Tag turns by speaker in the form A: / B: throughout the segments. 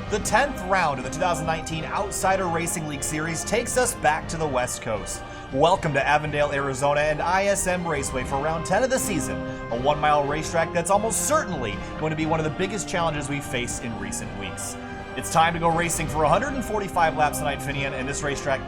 A: The 10th round of the 2019 Outsider Racing League Series takes us back to the West Coast. Welcome to Avondale, Arizona and ISM Raceway for round 10 of the season, a 1-mile racetrack that's almost certainly going to be one of the biggest challenges we've faced in recent weeks. It's time to go racing for 145 laps tonight, Finian, and this racetrack,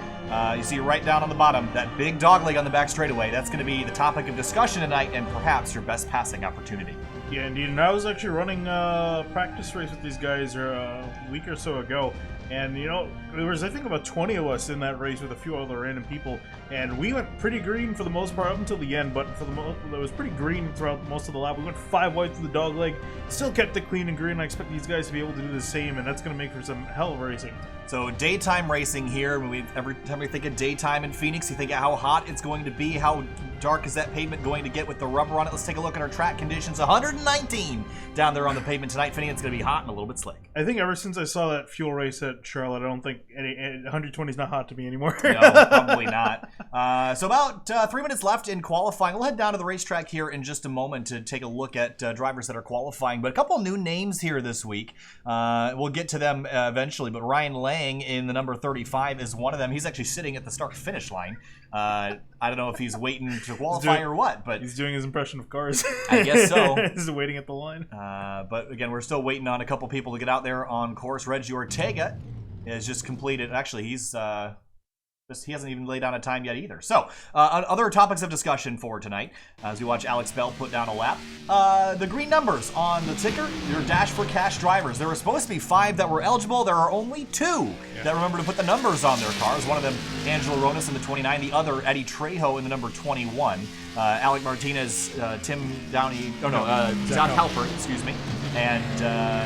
A: you see right down on the bottom, that big dogleg on the back straightaway. That's going to be the topic of discussion tonight and perhaps your best passing opportunity.
B: Yeah, indeed. And I was actually running a practice race with these guys a week or so ago. And, you know, there was, I think, about 20 of us in that race with a few other random people. And we went pretty green for the most part up until the end, but for it was pretty green throughout most of the lap. We went 5 wide through the dogleg, still kept it clean and green. I expect these guys to be able to do the same, and that's going to make for some hell of racing. So
A: daytime racing here. Every time we think of daytime in Phoenix, you think of how hot it's going to be, how dark is that pavement going to get with the rubber on it. Let's take a look at our track conditions. 119 down there on the pavement tonight, Finney. It's going to be hot and a little bit slick.
B: I think ever since I saw that fuel race at Charlotte, I don't think 120 is not hot to me anymore.
A: No, probably not. So about 3 minutes left in qualifying. We'll head down to the racetrack here in just a moment to take a look at drivers that are qualifying. But a couple new names here this week. We'll get to them eventually, but Ryan Lang in the number 35 is one of them. He's actually sitting at the start-finish line. I don't know if he's waiting to qualify or what, but
B: he's doing his impression of cars.
A: I guess so.
B: He's waiting at the line.
A: But again, we're still waiting on a couple people to get out there on course. Reggie Ortega has just completed. Actually, he hasn't even laid down a time yet either. So, other topics of discussion for tonight, as we watch Alex Bell put down a lap. The green numbers on the ticker, your Dash for Cash drivers. There were supposed to be 5 that were eligible. There are only 2 that remember to put the numbers on their cars. One of them, Angelo Ronas in the 29. The other, Eddie Trejo in the number 21. Alec Martinez, Tim Downey, Zach Halpern, excuse me, and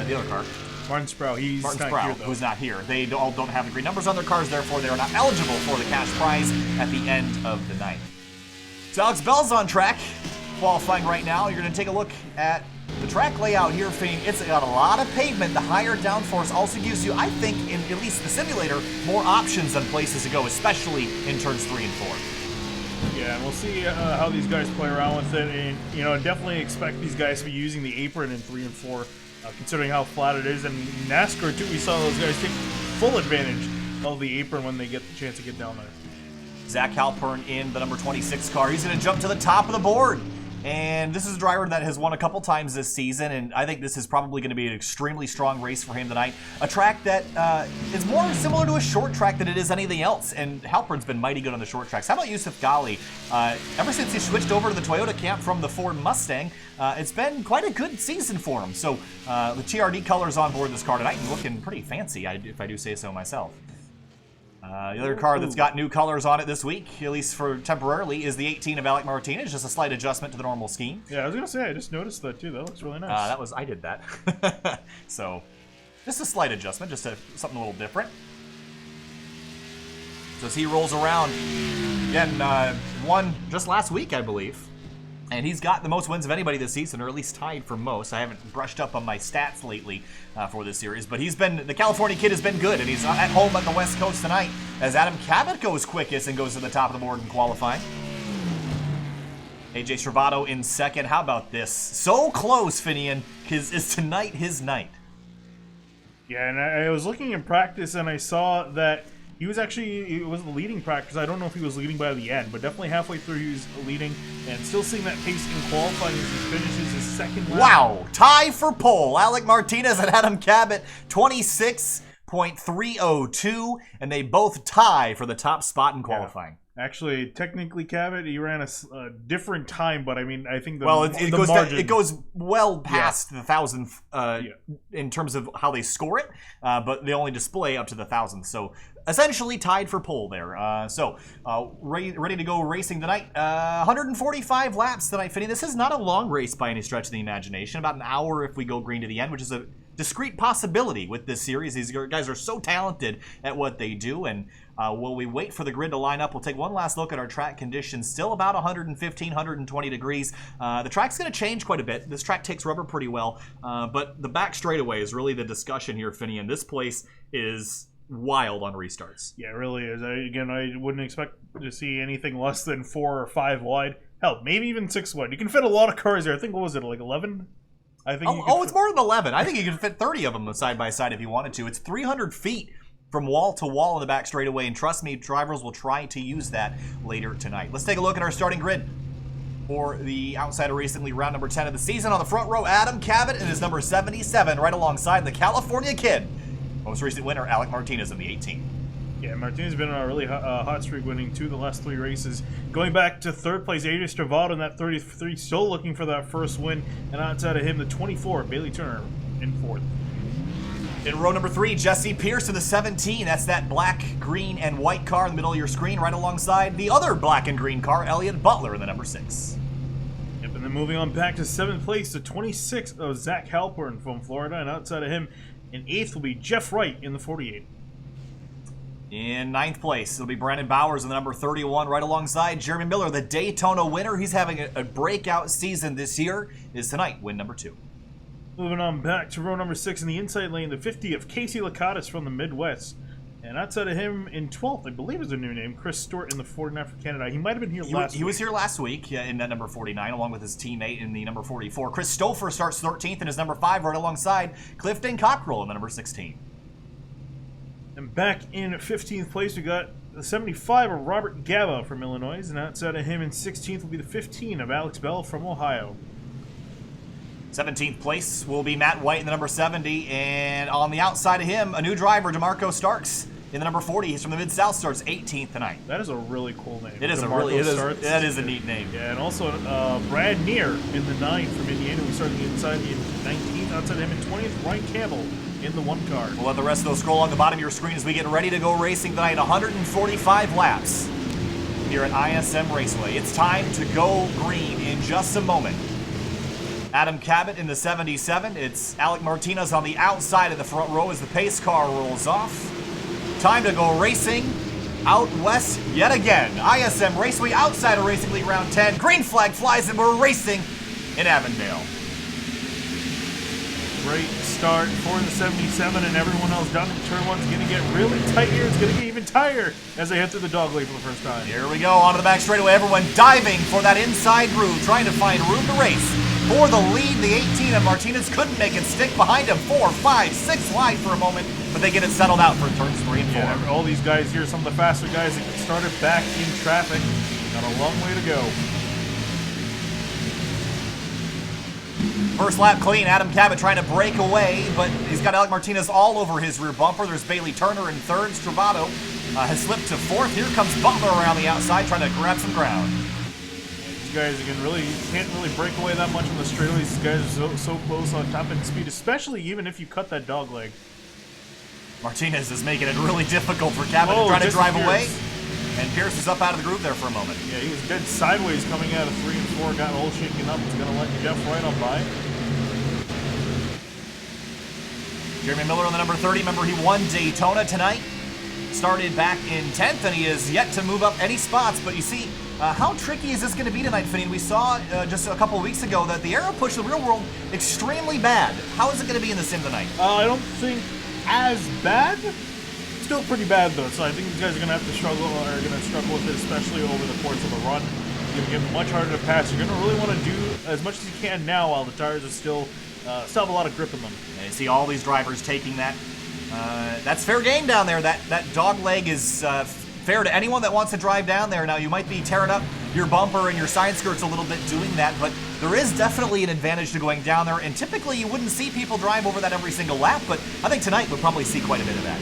A: the other car.
B: Martin Sproul,
A: who's not here. They all don't have the green numbers on their cars, therefore they are not eligible for the cash prize at the end of the night. So Alex Bell's on track, qualifying right now. You're going to take a look at the track layout here, Fane. It's got a lot of pavement. The higher downforce also gives you, I think, in at least the simulator, more options and places to go, especially in turns 3 and 4.
B: Yeah, and we'll see how these guys play around with it. And, you know, definitely expect these guys to be using the apron in 3 and 4. Considering how flat it is. And NASCAR, too, we saw those guys take full advantage of the apron when they get the chance to get down there.
A: Zach Halpern in the number 26 car. He's going to jump to the top of the board. And this is a driver that has won a couple times this season, and I think this is probably going to be an extremely strong race for him tonight. A track that is more similar to a short track than it is anything else, and Halpern's been mighty good on the short tracks. How about Yusuf Ghali? Ever since he switched over to the Toyota camp from the Ford Mustang, it's been quite a good season for him. So the TRD colors on board this car tonight and looking pretty fancy, if I do say so myself. The other car that's got new colors on it this week, at least for temporarily, is the 18 of Alec Martinez. Just a slight adjustment to the normal scheme.
B: Yeah, I was going to say, I just noticed that too. That looks really nice.
A: I did that. So, just a slight adjustment, just something a little different. So as he rolls around, again, won just last week, I believe. And he's got the most wins of anybody this season, or at least tied for most. I haven't brushed up on my stats lately for this series, but the California kid has been good, and he's at home on the West Coast tonight as Adam Cabot goes quickest and goes to the top of the board in qualifying. AJ Stravato in second. How about this? So close, Finian. Is tonight his night?
B: Yeah, and I was looking in practice, and I saw that he was the leading practice. I don't know if he was leading by the end, but definitely halfway through he was leading, and still seeing that pace in qualifying as he finishes his second lap.
A: Wow, tie for pole. Alec Martinez and Adam Cabot, 26.302, and they both tie for the top spot in qualifying.
B: Yeah. Actually, technically, Cabot, he ran a different time, but I mean, I think
A: it goes well past the 1,000th in terms of how they score it, but they only display up to the 1,000th. So essentially tied for pole there. Ready to go racing tonight. 145 laps tonight, Finney. This is not a long race by any stretch of the imagination. About an hour if we go green to the end, which is a discrete possibility with this series. These guys are so talented at what they do, and while we wait for the grid to line up, we'll take one last look at our track conditions. Still about 115, 120 degrees. The track's going to change quite a bit. This track takes rubber pretty well, but the back straightaway is really the discussion here, Finney, and this place is wild on restarts.
B: Yeah, it really is. I wouldn't expect to see anything less than 4 or 5 wide. Hell, maybe even 6 wide. You can fit a lot of cars there. I think, what was it, like 11? I think
A: it's more than 11. I think you could fit 30 of them side by side if you wanted to. It's 300 feet from wall to wall in the back straightaway, and trust me, drivers will try to use that later tonight. Let's take a look at our starting grid for the Outsider Racing League round number 10 of the season. On the front row, Adam Cabot in his number 77, right alongside the California Kid. Most recent winner, Alec Martinez in the 18.
B: Yeah, Martinez has been on a really hot streak, winning 2 of the last 3 races. Going back to 3rd place, Adrian Stravado in that 33, still looking for that first win. And outside of him, the 24, Bailey Turner in 4th.
A: In row number 3, Jesse Pierce in the 17. That's that black, green, and white car in the middle of your screen, right alongside the other black and green car, Elliott Butler in the number 6.
B: Yep, and then moving on back to 7th place, the 26 of Zach Halpern from Florida. And outside of him, in 8th will be Jeff Wright in the 48.
A: In 9th place, it'll be Brandon Bowers in the number 31, right alongside Jeremy Miller, the Daytona winner. He's having a breakout season this year. Is tonight win number 2.
B: Moving on back to row number 6 in the inside lane, the 50 of Casey Lakatos from the Midwest. And outside of him, in 12th, I believe is a new name, Chris Stewart in the 49 for Canada. He might have been here last week.
A: He was here last week in that number 49, along with his teammate in the number 44. Chris Stouffer starts 13th in his number 5, right alongside Clifton Cockrell in the number 16.
B: And back in 15th place, we got the 75 of Robert Gava from Illinois. And outside of him, in 16th, will be the 15 of Alex Bell from Ohio.
A: 17th place will be Matt White in the number 70, and on the outside of him, a new driver, DeMarco Starks in the number 40. He's from the Mid-South, starts 18th tonight.
B: That is a really cool name.
A: It is that is a neat name.
B: Yeah, and also Brad Neer in the 9 from Indiana. We started the inside in 19th. Outside of him in 20th, Ryan Campbell in the 1 car.
A: We'll let the rest of those scroll on the bottom of your screen as we get ready to go racing tonight. 145 laps here at ISM Raceway. It's time to go green in just a moment. Adam Cabot in the 77. It's Alec Martinez on the outside of the front row as the pace car rolls off. Time to go racing out west yet again. ISM Raceway Outsider Racing League Round 10. Green flag flies and we're racing in Avondale.
B: Great start for the 77, and everyone else down in turn 1's going to get really tight here. It's going to get even tighter as they head through the dog leg for the first time.
A: Here we go, onto the back straightaway. Everyone diving for that inside groove, trying to find room to race. For the lead, the 18 of Martinez couldn't make it stick. Behind him, 4, 5, 6 wide for a moment, but they get it settled out for turns 3 and 4.
B: Yeah, all these guys here, some of the faster guys that started back in traffic. Got a long way to go.
A: First lap clean, Adam Cabot trying to break away, but he's got Alec Martinez all over his rear bumper. There's Bailey Turner in 3rd. Stravado has slipped to 4th. Here comes Butler around the outside trying to grab some ground.
B: These guys can't really break away that much on the straightaways. These guys are so close on top end speed, especially even if you cut that dog leg.
A: Martinez is making it really difficult for Cabot to try to drive away. And Pierce is up out of the groove there for a moment.
B: Yeah, he was dead sideways coming out of 3 and 4, got all shaken up. He's going to let Jeff Wright on by.
A: Jeremy Miller on the number 30. Remember, he won Daytona tonight. Started back in 10th, and he has yet to move up any spots. But you see, how tricky is this going to be tonight, Finney? We saw just a couple of weeks ago that the aero push the real world extremely bad. How is it going to be in the sim tonight?
B: I don't think as bad. Still pretty bad though, so I think these guys are gonna have to struggle with it, especially over the course of the run. It's gonna get much harder to pass. You're gonna really want to do as much as you can now while the tires are still have a lot of grip in them.
A: And you see all these drivers taking that. That's fair game down there. That dog leg is fair to anyone that wants to drive down there. Now you might be tearing up your bumper and your side skirts a little bit doing that, but there is definitely an advantage to going down there. And typically you wouldn't see people drive over that every single lap, but I think tonight we'll probably see quite a bit of that.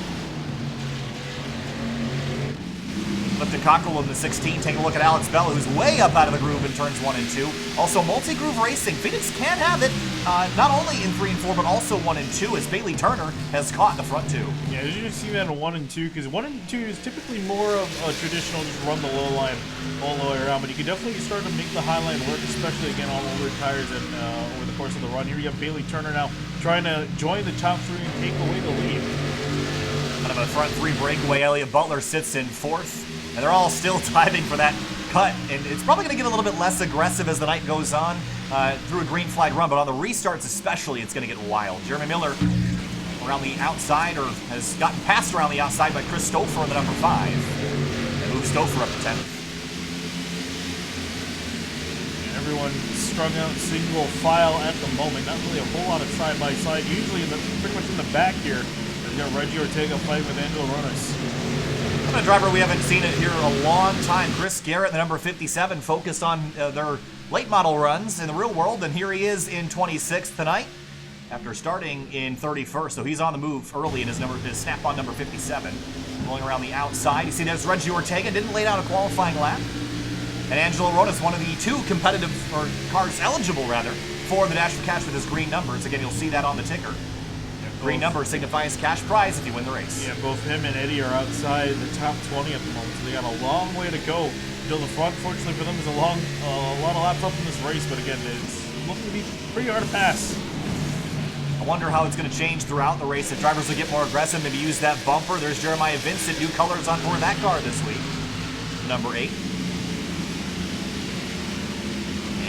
A: Clifton Cockrell in the 16. Take a look at Alex Bell, who's way up out of the groove in turns 1 and 2. Also, multi-groove racing. Phoenix can have it, not only in 3 and 4, but also 1 and 2, as Bailey Turner has caught the front 2.
B: Yeah, you see that in 1 and 2, because 1 and 2 is typically more of a traditional just run the low line all the way around, but you can definitely start to make the high line work, especially again all over the tires and over the course of the run. Here you have Bailey Turner now trying to join the top 3 and take away the lead.
A: Out of a front 3 breakaway, Elliott Butler sits in 4th. And they're all still diving for that cut. And it's probably going to get a little bit less aggressive as the night goes on through a green flag run. But on the restarts especially, it's going to get wild. Jeremy Miller around the outside, or has gotten passed around the outside by Chris Stouffer in the number 5. And moves Stouffer up to 10th.
B: everyone strung out single file at the moment. Not really a whole lot of side-by-side. Usually pretty much in the back here. We've got Reggie Ortega fighting with Angelo Ronas.
A: A driver we haven't seen it here a long time. Chris Garrett, the number 57, focused on their late model runs in the real world, and here he is in 26th tonight after starting in 31st. So he's on the move early in his snap-on number 57. Rolling around the outside. You see there's Reggie Ortega, didn't lay down a qualifying lap. And Angelo Ronas, one of the two competitive, or cars eligible rather, for the Dash for Cash with his green numbers. Again, you'll see that on the ticker. Green number signifies cash prize if you win the race.
B: Yeah, both him and Eddie are outside the top 20 at the moment, so they got a long way to go till the front. Fortunately for them, there's a lot of laps up in this race, but again, it's looking to be pretty hard to pass.
A: I wonder how it's going to change throughout the race. If drivers will get more aggressive, maybe use that bumper. There's Jeremiah Vincent, new colors on board that car this week. Number 8.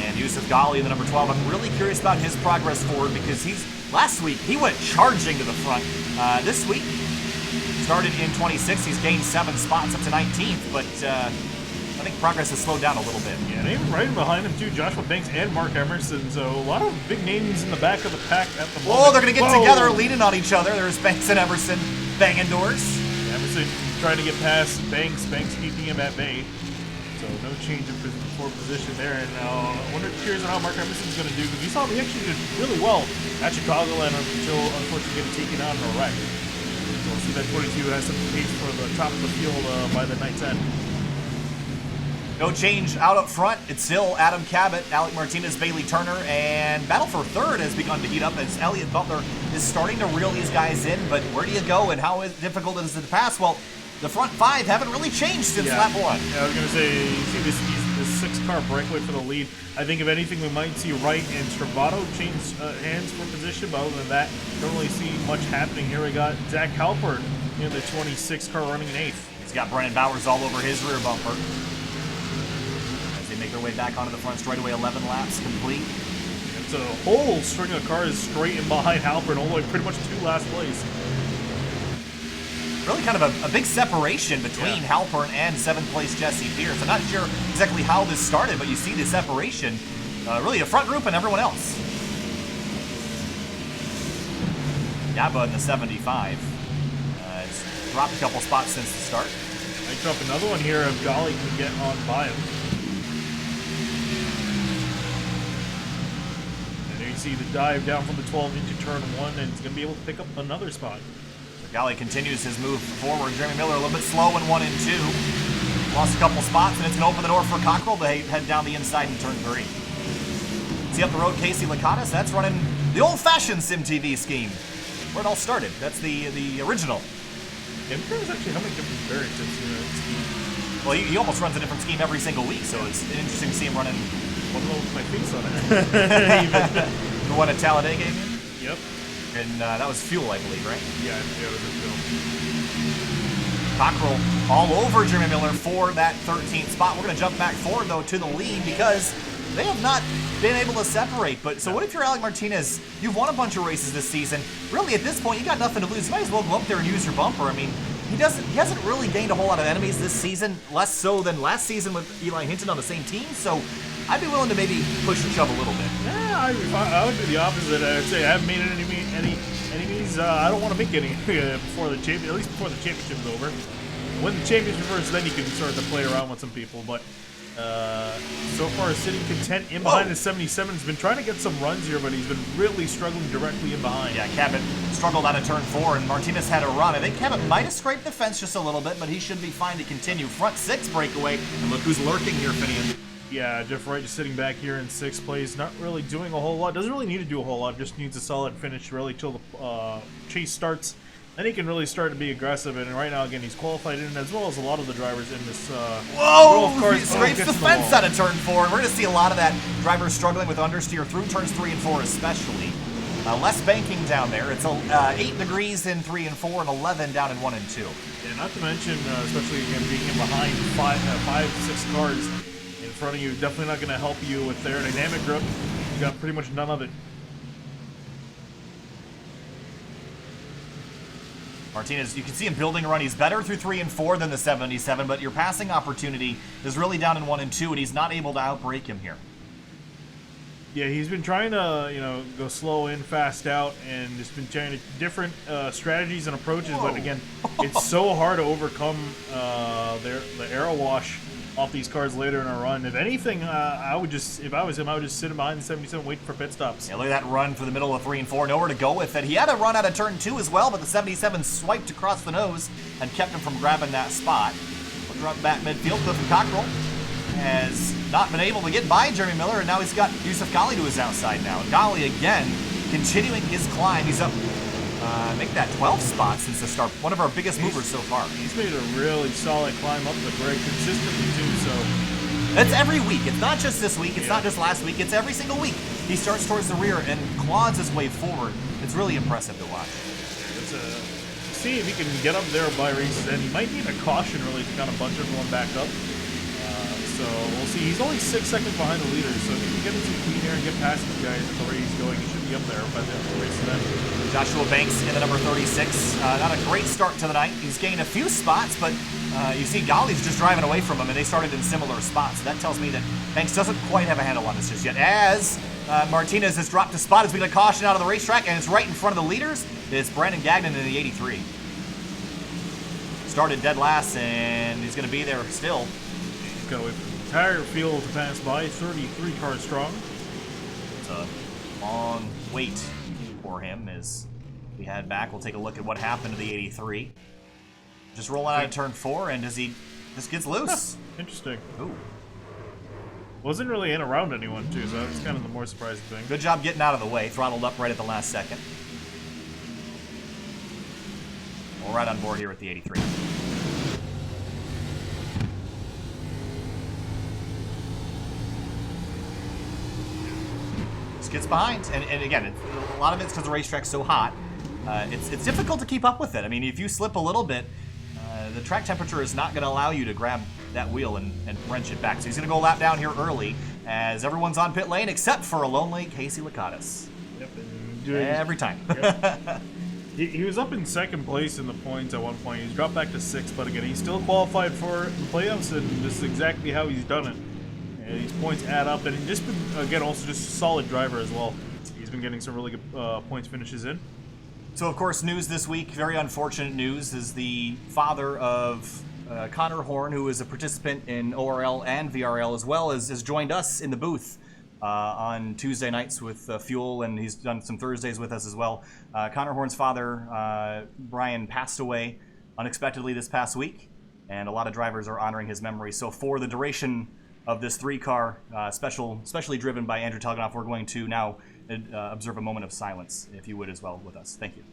A: And Yusuf Ghali in the number 12. I'm really curious about his progress forward because last week he went charging to the front. This week, started in 26. He's gained 7 spots up to 19th, but I think progress has slowed down a little bit.
B: Yeah, and even right behind him too, Joshua Banks and Mark Emerson. So a lot of big names in the back of the pack at the moment.
A: Oh, they're going to get together, leaning on each other. There's Banks and Emerson banging doors.
B: Emerson trying to get past Banks. Banks keeping him at bay. So no change in position there. And curious on how Mark Emerson's going to do, because you saw he actually did really well at Chicagoland until unfortunately getting taken out in a wreck. So we'll see that 22 has some pace for the top of the field by the night's end.
A: No change out up front. It's still Adam Cabot, Alec Martinez, Bailey Turner, and battle for third has begun to heat up as Elliott Butler is starting to reel these guys in. But where do you go and how difficult is it to pass? Well, the front 5 haven't really changed since lap 1.
B: Yeah, I was going to say, you see this 6-car breakaway for the lead. I think if anything, we might see Wright and Stravato change hands for position, but other than that, don't really see much happening here. We got Zach Halpern in the 26-car running in 8th.
A: He's got Brennan Bowers all over his rear bumper. They make their way back onto the front straightaway, 11 laps complete.
B: It's a whole string of cars straight in behind Halpern, all the way pretty much to last place.
A: Really kind of a big separation between Halpern and 7th place Jesse Pierce. I'm not sure exactly how this started, but you see the separation. Really a front group and everyone else. Yaba in the 75. It's dropped a couple spots since the start.
B: Might drop another one here if Ghali can get on by him. See the dive down from the 12 into turn 1, and he's going to be able to pick up another spot.
A: Ghali continues his move forward. Jeremy Miller a little bit slow in 1 and 2. Lost a couple spots, and it's going to open the door for Cockrell to head down the inside in turn 3. See up the road, Casey Lakatos. That's running the old-fashioned SimTV scheme, where it all started. That's the original.
B: Yeah, I'm curious actually how many different variants in that scheme.
A: Well, he almost runs a different scheme every single week, so it's interesting to see him running.
B: One with my face on it.
A: The one at Talladega game?
B: Yep.
A: And that was Fuel, I believe, right?
B: Yeah, it was a Fuel.
A: Cockrell all over Jeremy Miller for that 13th spot. We're going to jump back forward, though, to the lead because they have not been able to separate. But so what if you're Alec Martinez? You've won a bunch of races this season. Really, at this point, you got nothing to lose. You might as well go up there and use your bumper. I mean, he hasn't really gained a whole lot of enemies this season, less so than last season with Eli Hinton on the same team. So I'd be willing to maybe push and shove a little bit.
B: Yeah, I would do the opposite. I'd say I haven't made any enemies. I don't want to make any before the at least before the championship is over. Win the championship first, then you can start to play around with some people. But so far, sitting content in behind the 77. He's been trying to get some runs here, but he's been really struggling directly in behind.
A: Yeah, Cabot struggled out of turn 4, and Martinez had a run. I think Cabot might have scraped the fence just a little bit, but he should be fine to continue. Front 6 breakaway, and look who's lurking here, Finian.
B: Yeah, Jeff Wright just sitting back here in 6th place, not really doing a whole lot. Doesn't really need to do a whole lot, just needs a solid finish really till the chase starts. Then he can really start to be aggressive, and right now, again, he's qualified in, as well as a lot of the drivers in this
A: Whoa! He scrapes the fence out of turn 4, and we're going to see a lot of that. Drivers struggling with understeer through turns 3 and 4 especially. Less banking down there. It's 8 degrees in 3 and 4, and 11 down in 1 and 2.
B: Yeah, not to mention, especially again, being in behind 5-6 cars in front of you, definitely not going to help you with their dynamic grip. You got pretty much none of it.
A: Martinez, you can see him building a run. He's better through 3 and 4 than the 77, but your passing opportunity is really down in 1 and 2, and he's not able to outbreak him here.
B: Yeah, he's been trying to, go slow in, fast out, and just been trying different strategies and approaches. Whoa. But again, it's so hard to overcome the aero wash off these cars later in a run. If anything, I would just, if I was him, I would just sit behind the 77 waiting for pit stops.
A: Yeah, look at that run for the middle of 3 and 4. Nowhere to go with it. He had a run out of turn 2 as well, but the 77 swiped across the nose and kept him from grabbing that spot. Looking up back midfield, Clifton Cockrell has not been able to get by Jeremy Miller, and now he's got Yusuf Ghali to his outside now. And Ghali, again, continuing his climb. He's up, I think that 12 spot since the start. One of our biggest movers so far.
B: He's made a really solid climb up the grade consistently, too, so...
A: It's every week. It's not just this week. It's not just last week. It's every single week. He starts towards the rear and claws his way forward. It's really impressive to watch.
B: See if he can get up there by races, and he might need a caution, really, to kind of bunch everyone back up. So we'll see. He's only 6 seconds behind the leaders, so if he can get into clean air and get past these guys at the rate he's going, he should be up there by the end of the race then.
A: Joshua Banks in the number 36. Not a great start to the night. He's gained a few spots, but you see Ghali's just driving away from him, and they started in similar spots. So that tells me that Banks doesn't quite have a handle on this just yet. As Martinez has dropped a spot as we get a caution out of the racetrack, and it's right in front of the leaders. It's Brandon Gagnon in the 83. Started dead last, and he's going to be there still.
B: He's got to wait for the entire field to pass by, 33 cars strong.
A: It's a long wait for him as we head back. We'll take a look at what happened to the 83. Just rolling out of turn 4, and as he just gets loose.
B: Interesting.
A: Ooh.
B: Wasn't really in around anyone, too, so that's kind of the more surprising thing.
A: Good job getting out of the way. Throttled up right at the last second. We're right on board here at the 83. Just gets behind, and again, a lot of it's because the racetrack's so hot. It's difficult to keep up with it. I mean, if you slip a little bit, the track temperature is not going to allow you to grab that wheel and wrench it back. So he's going to go lap down here early as everyone's on pit lane except for a lonely Casey Lakatos.
B: Yep.
A: Every time.
B: Yep. He was up in second place in the points at one point. He's dropped back to 6th, but again, he's still qualified for the playoffs, and this is exactly how he's done it. And these points add up, and he's just been, again, also just a solid driver as well. He's been getting some really good points finishes in.
A: So, of course, news this week, very unfortunate news, is the father of Connor Horn, who is a participant in ORL and VRL, as well as has joined us in the booth on Tuesday nights with Fuel, and he's done some Thursdays with us as well. Connor Horn's father, Brian, passed away unexpectedly this past week, and a lot of drivers are honoring his memory. So for the duration of this 3-car specially driven by Andrew Telganoff, we're going to now observe a moment of silence, if you would as well with us. Thank you.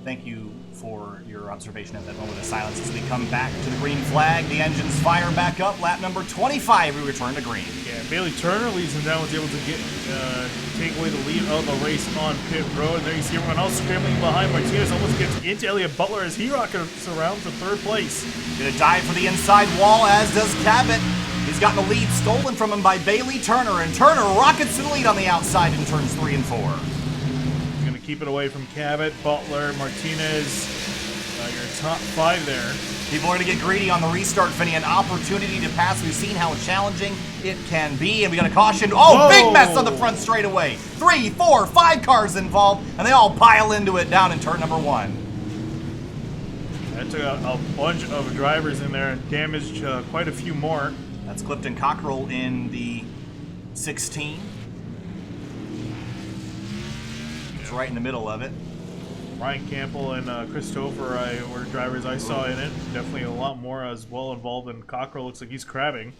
A: thank you for your observation at that moment of silence as we come back to the green flag. The engines fire back up. Lap number 25, we return to green.
B: Yeah, Bailey Turner leads him down, was able to take away the lead of the race on pit road. And there you see everyone else scrambling behind. Martinez almost gets into Elliott Butler as he rockets around to third place.
A: Gonna dive for the inside wall, as does Cabot. He's gotten the lead stolen from him by Bailey Turner, and Turner rockets to the lead on the outside in turns 3 and 4.
B: Keep it away from Cabot, Butler, Martinez, your top 5 there.
A: People are going to get greedy on the restart, Finney. An opportunity to pass. We've seen how challenging it can be, and we got a caution. Oh, whoa! Big mess on the front straightaway. 3, 4, 5 cars involved, and they all pile into it down in turn number 1.
B: That took a bunch of drivers in there and damaged quite a few more.
A: That's Clifton Cockrell in the 16. Right in the middle of it.
B: Ryan Campbell and Christopher were drivers I saw in it. Definitely a lot more as well involved, and Cockrell looks like he's crabbing.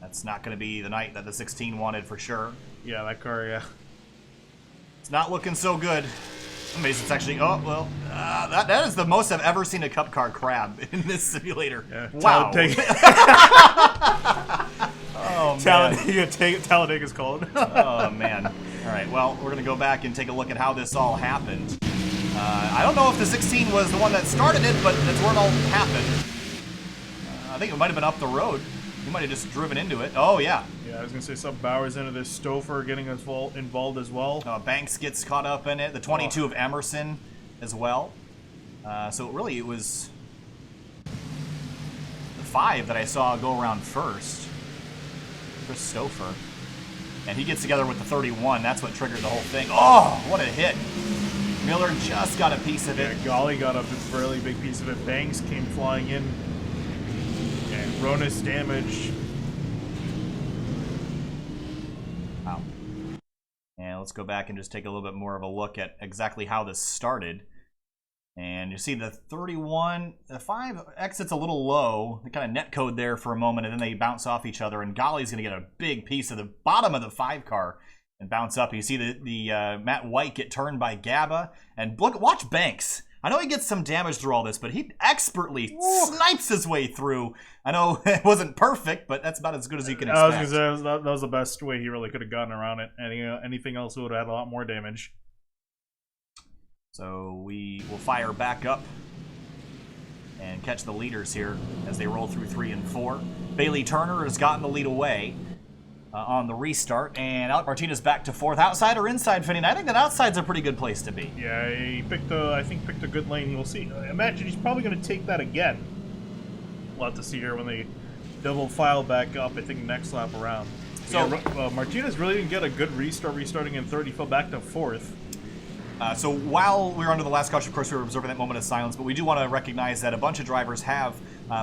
A: That's not going to be the night that the 16 wanted for sure.
B: Yeah, that car, yeah.
A: It's not looking so good. Amazing, it's actually, oh, well, that is the most I've ever seen a Cup car crab in this simulator.
B: Yeah,
A: wow.
B: Oh, man. Talladega's called.
A: Oh, man. All right, well, we're going to go back and take a look at how this all happened. I don't know if the 16 was the one that started it, but that's where it all happened. I think it might have been up the road. He might have just driven into it. Oh, yeah.
B: Yeah, I was going to say Sub Bowers into this. Stouffer getting involved as well.
A: Banks gets caught up in it. The 22 of Emerson as well. So really it was the 5 that I saw go around first. Chris Stouffer. And he gets together with the 31. That's what triggered the whole thing. Oh, what a hit. Miller just got a piece of it.
B: Yeah, Golly got a really big piece of it. Banks came flying in. And Ronis damage.
A: Wow. And let's go back and just take a little bit more of a look at exactly how this started. And you see the 31, the 5 exits a little low. They kind of net code there for a moment, and then they bounce off each other. And Golly's going to get a big piece of the bottom of the 5 car and bounce up. You see the Matt White get turned by Gabba. And look, watch Banks. I know he gets some damage through all this, but he expertly snipes his way through. I know it wasn't perfect, but that's about as good as you can expect.
B: I was gonna say, that was the best way he really could have gotten around it. Anything else would have had a lot more damage.
A: So we will fire back up and catch the leaders here as they roll through 3 and 4. Bailey Turner has gotten the lead away on the restart, and Alec Martinez back to 4th. Outside or inside, Finney? I think that outside's a pretty good place to be.
B: Yeah, he picked a good lane. We'll see. I imagine he's probably going to take that again. We'll have to see here when they double file back up, I think, next lap around. So yeah, Martinez really didn't get a good restart, restarting in 3rd. He fell back to 4th.
A: So while we were under the last caution, of course, we were observing that moment of silence, but we do want to recognize that a bunch of drivers have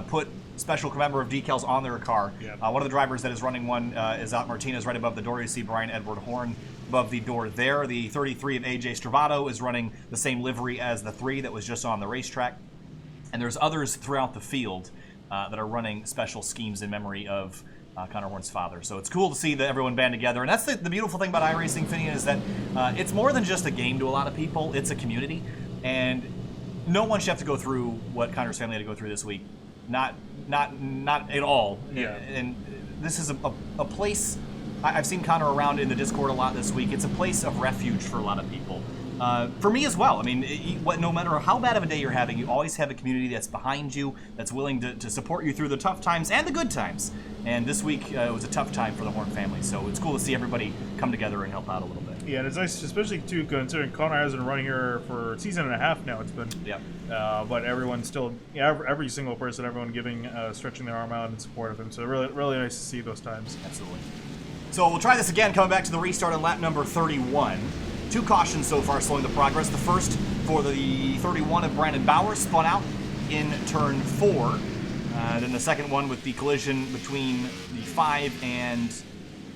A: put special commemorative decals on their car.
B: Yeah.
A: One of the drivers that is running one is Alec Martinez right above the door. You see Brian Edward Horn above the door there. The 33 of AJ Stravato is running the same livery as the 3 that was just on the racetrack. And there's others throughout the field that are running special schemes in memory of Connor Horn's father. So it's cool to see that everyone band together. And that's the beautiful thing about iRacing, Finney, is that it's more than just a game to a lot of people. It's a community. And no one should have to go through what Connor's family had to go through this week. Not at all.
B: Yeah.
A: And this is a place, I've seen Connor around in the Discord a lot this week. It's a place of refuge for a lot of people. For me as well. I mean, no matter how bad of a day you're having, you always have a community that's behind you, that's willing to support you through the tough times and the good times. And this week it was a tough time for the Horn family, so it's cool to see everybody come together and help out a little bit.
B: Yeah, and it's nice, especially too, considering Connor has been running here for a season and a half now. It's been, but everyone's still, every single person, everyone giving, stretching their arm out in support of him. So really, really nice to see those times.
A: Absolutely. So we'll try this again, coming back to the restart on lap number 31. 2 cautions so far slowing the progress. The first for the 31 of Brandon Bowers, spun out in turn 4. Then the second one with the collision between the 5 and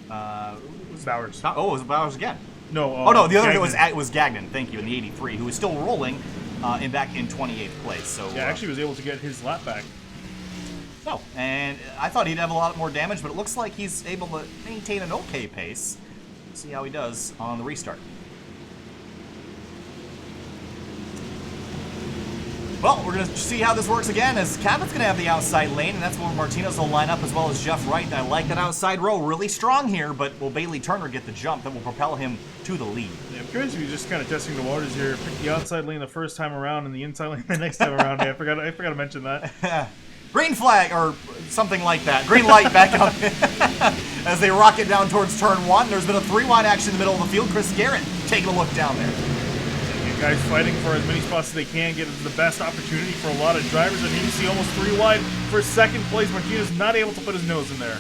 B: Bowers.
A: Oh, it was Bowers again.
B: No.
A: Oh no, the other was Gagnon. Thank you, in the 83, who is still rolling back in 28th place. So
B: yeah, actually was able to get his lap back.
A: No, and I thought he'd have a lot more damage, but it looks like he's able to maintain an okay pace. See how he does on the restart. Well, we're going to see how this works again, as Cabot's going to have the outside lane, and that's where Martinez will line up, as well as Jeff Wright. And I like that outside row, really strong here, but will Bailey Turner get the jump that will propel him to the lead?
B: Yeah, I'm curious if you're just kind of testing the waters here. Pick the outside lane the first time around and the inside lane the next time around. Yeah, I forgot to mention that.
A: Green flag, or something like that. Green light back up as they rocket down towards turn 1. There's been a 3-wide action in the middle of the field. Chris Garrett taking a look down there.
B: Guys fighting for as many spots as they can, get the best opportunity for a lot of drivers. And you see almost 3 wide for second place. Martinez not able to put his nose in there.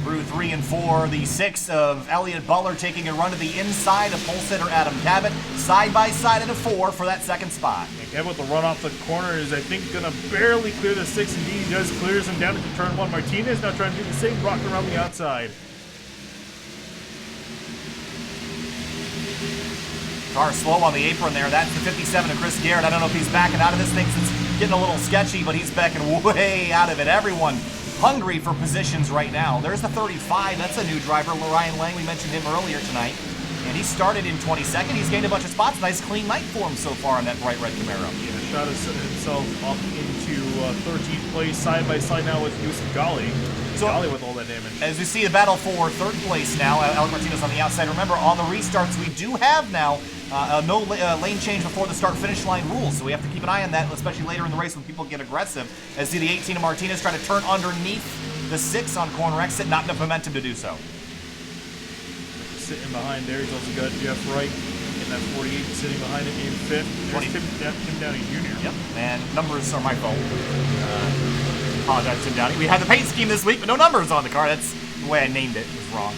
A: Through 3 and 4, the 6 of Elliott Butler taking a run to the inside of pole sitter Adam Cabot, side by side at a 4 for that second spot.
B: And Cabot, the run off the corner, is I think going to barely clear the 6. Indeed, he does, clears him down into turn 1. Martinez now trying to do the same, rocking around the outside.
A: Car slow on the apron there. That's the 57 of Chris Garrett. I don't know if he's backing out of this thing since it's getting a little sketchy, but he's backing way out of it. Everyone hungry for positions right now. There's the 35. That's a new driver, Ryan Lang. We mentioned him earlier tonight. And he started in 22nd. He's gained a bunch of spots. Nice clean night for him so far on that bright red Camaro.
B: Yeah, shot himself up into 13th place, side by side now with Yusuf Ghali.
A: So,
B: Ghali with all that damage.
A: As we see the battle for 3rd place now, Alec Martinez on the outside. Remember, on the restarts, we do have now no lane change before the start-finish line rules, so we have to keep an eye on that, especially later in the race when people get aggressive. As see the 18 of Martinez try to turn underneath the 6 on corner exit, not enough momentum to do so.
B: Sitting behind there, he's also got Jeff Wright in that 48, sitting behind him in 5th. There's Tim Downey Jr.
A: Yep, and numbers are my fault. Apologize, Tim Downey. We had the paint scheme this week, but no numbers on the car. That's the way I named it. It was wrong.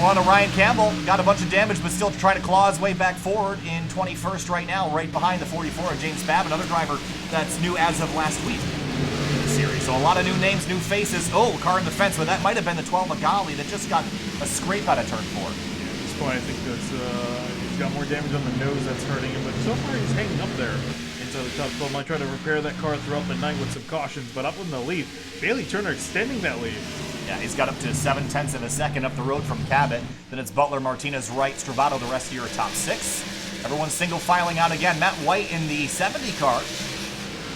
A: One of Ryan Campbell got a bunch of damage, but still trying to claw his way back forward in 21st right now, right behind the 44 of James Babb, another driver that's new as of last week in the series. So a lot of new names, new faces. Oh, car in the fence, but that might have been the 12 of Ghali that just got a scrape out of turn 4.
B: Yeah, at this point, I think he's got more damage on the nose that's hurting him, but so far he's hanging up there. And so the top 12 might try to repair that car throughout the night with some cautions, but up in the lead. Bailey Turner extending that lead.
A: Yeah, he's got up to 7/10 of a second up the road from Cabot. Then it's Butler, Martinez, Wright, Stravato, the rest of your top 6. Everyone's single filing out again. Matt White in the 70 car.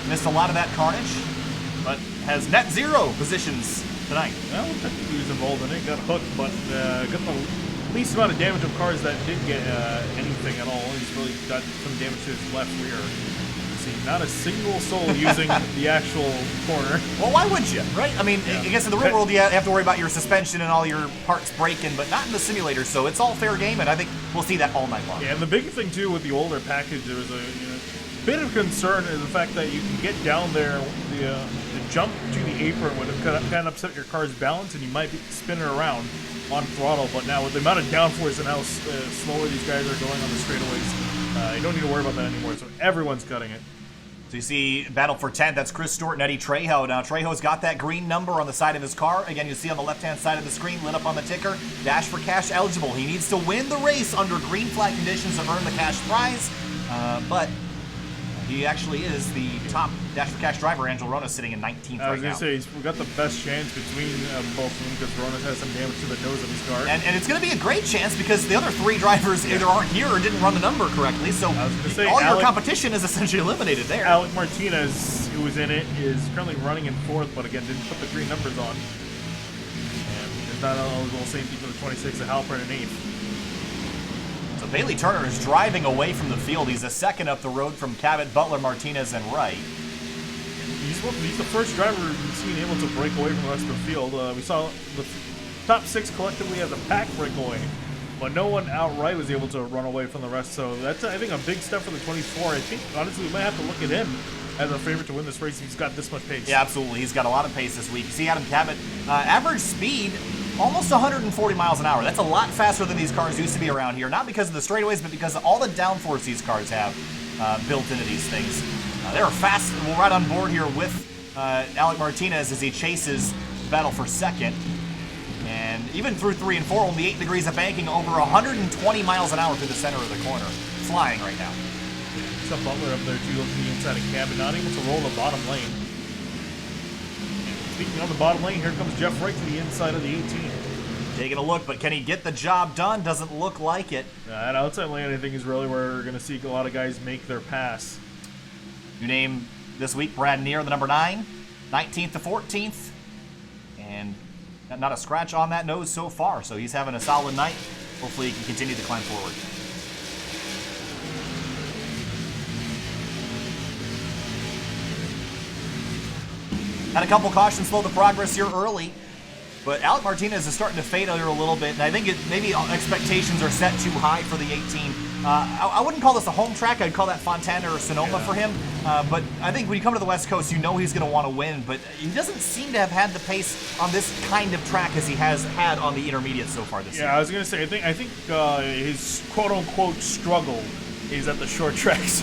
A: Missed a lot of that carnage, but has net 0 positions tonight.
B: Well, technically he was involved in it, got hooked, but got the least amount of damage of cars that did get anything at all. He's really got some damage to his left rear. Not a single soul using the actual corner.
A: Well, why would you, right? I mean, I guess in the real world you have to worry about your suspension and all your parts breaking, but not in the simulator, so it's all fair game, and I think we'll see that all night long.
B: Yeah, and the big thing, too, with the older package, there was a bit of concern in the fact that you can get down there, the jump to the apron would have kind of upset your car's balance, and you might be spinning around on throttle, but now with the amount of downforce and how slower these guys are going on the straightaways, you don't need to worry about that anymore, so everyone's cutting it.
A: So you see battle for 10th. That's Chris Stewart and Eddie Trejo. Now Trejo's got that green number on the side of his car. Again, you see on the left-hand side of the screen, lit up on the ticker, Dash for Cash eligible. He needs to win the race under green flag conditions to earn the cash prize, but he actually is the top Dash for Cash driver. Angel Ronas sitting in 19th right now.
B: I was going to say, we've got the best chance between both of them because Ronas has some damage to the nose of his car.
A: And it's going to be a great chance because the other 3 drivers either aren't here or didn't run the number correctly, so all your competition is essentially eliminated there.
B: Alec Martinez, who was in it, is currently running in 4th, but again, didn't put the green numbers on. And is not eligible, same thing for the 26th of Halpern in 8th.
A: So Bailey Turner is driving away from the field. He's a second up the road from Cabot, Butler, Martinez, and Wright.
B: He's the first driver we've seen able to break away from the rest of the field. We saw the top 6 collectively as a pack break away, but no one outright was able to run away from the rest. So that's, I think, a big step for the 24. I think, honestly, we might have to look at him as a favorite to win this race. He's got this much pace. Yeah,
A: absolutely. He's got a lot of pace this week. You see Adam Cabot, average speed, almost 140 miles an hour. That's a lot faster than these cars used to be around here. Not because of the straightaways, but because of all the downforce these cars have built into these things. They're fast. We're right on board here with Alec Martinez as he chases battle for 2nd. And even through 3 and 4, only 8 degrees of banking, over 120 miles an hour through the center of the corner. Flying right now.
B: Some Butler up there, too, looking inside a cabin, not able to roll the bottom lane. Speaking of the bottom lane, here comes Jeff Wright to the inside of the 18.
A: Taking a look, but can he get the job done? Doesn't look like it.
B: That outside lane, I think, is really where we're going to see a lot of guys make their pass.
A: New name this week, Brad Neer, the number 9. 19th to 14th. And not a scratch on that nose so far, so he's having a solid night. Hopefully he can continue to climb forward. Had a couple cautions slow the progress here early. But Alec Martinez is starting to fade here a little bit, and I think maybe expectations are set too high for the 18. I wouldn't call this a home track. I'd call that Fontana or Sonoma for him. But I think when you come to the West Coast, you know he's going to want to win. But he doesn't seem to have had the pace on this kind of track as he has had on the intermediate so far this year.
B: Yeah, I was going to say, I think his quote-unquote struggle is at the short tracks.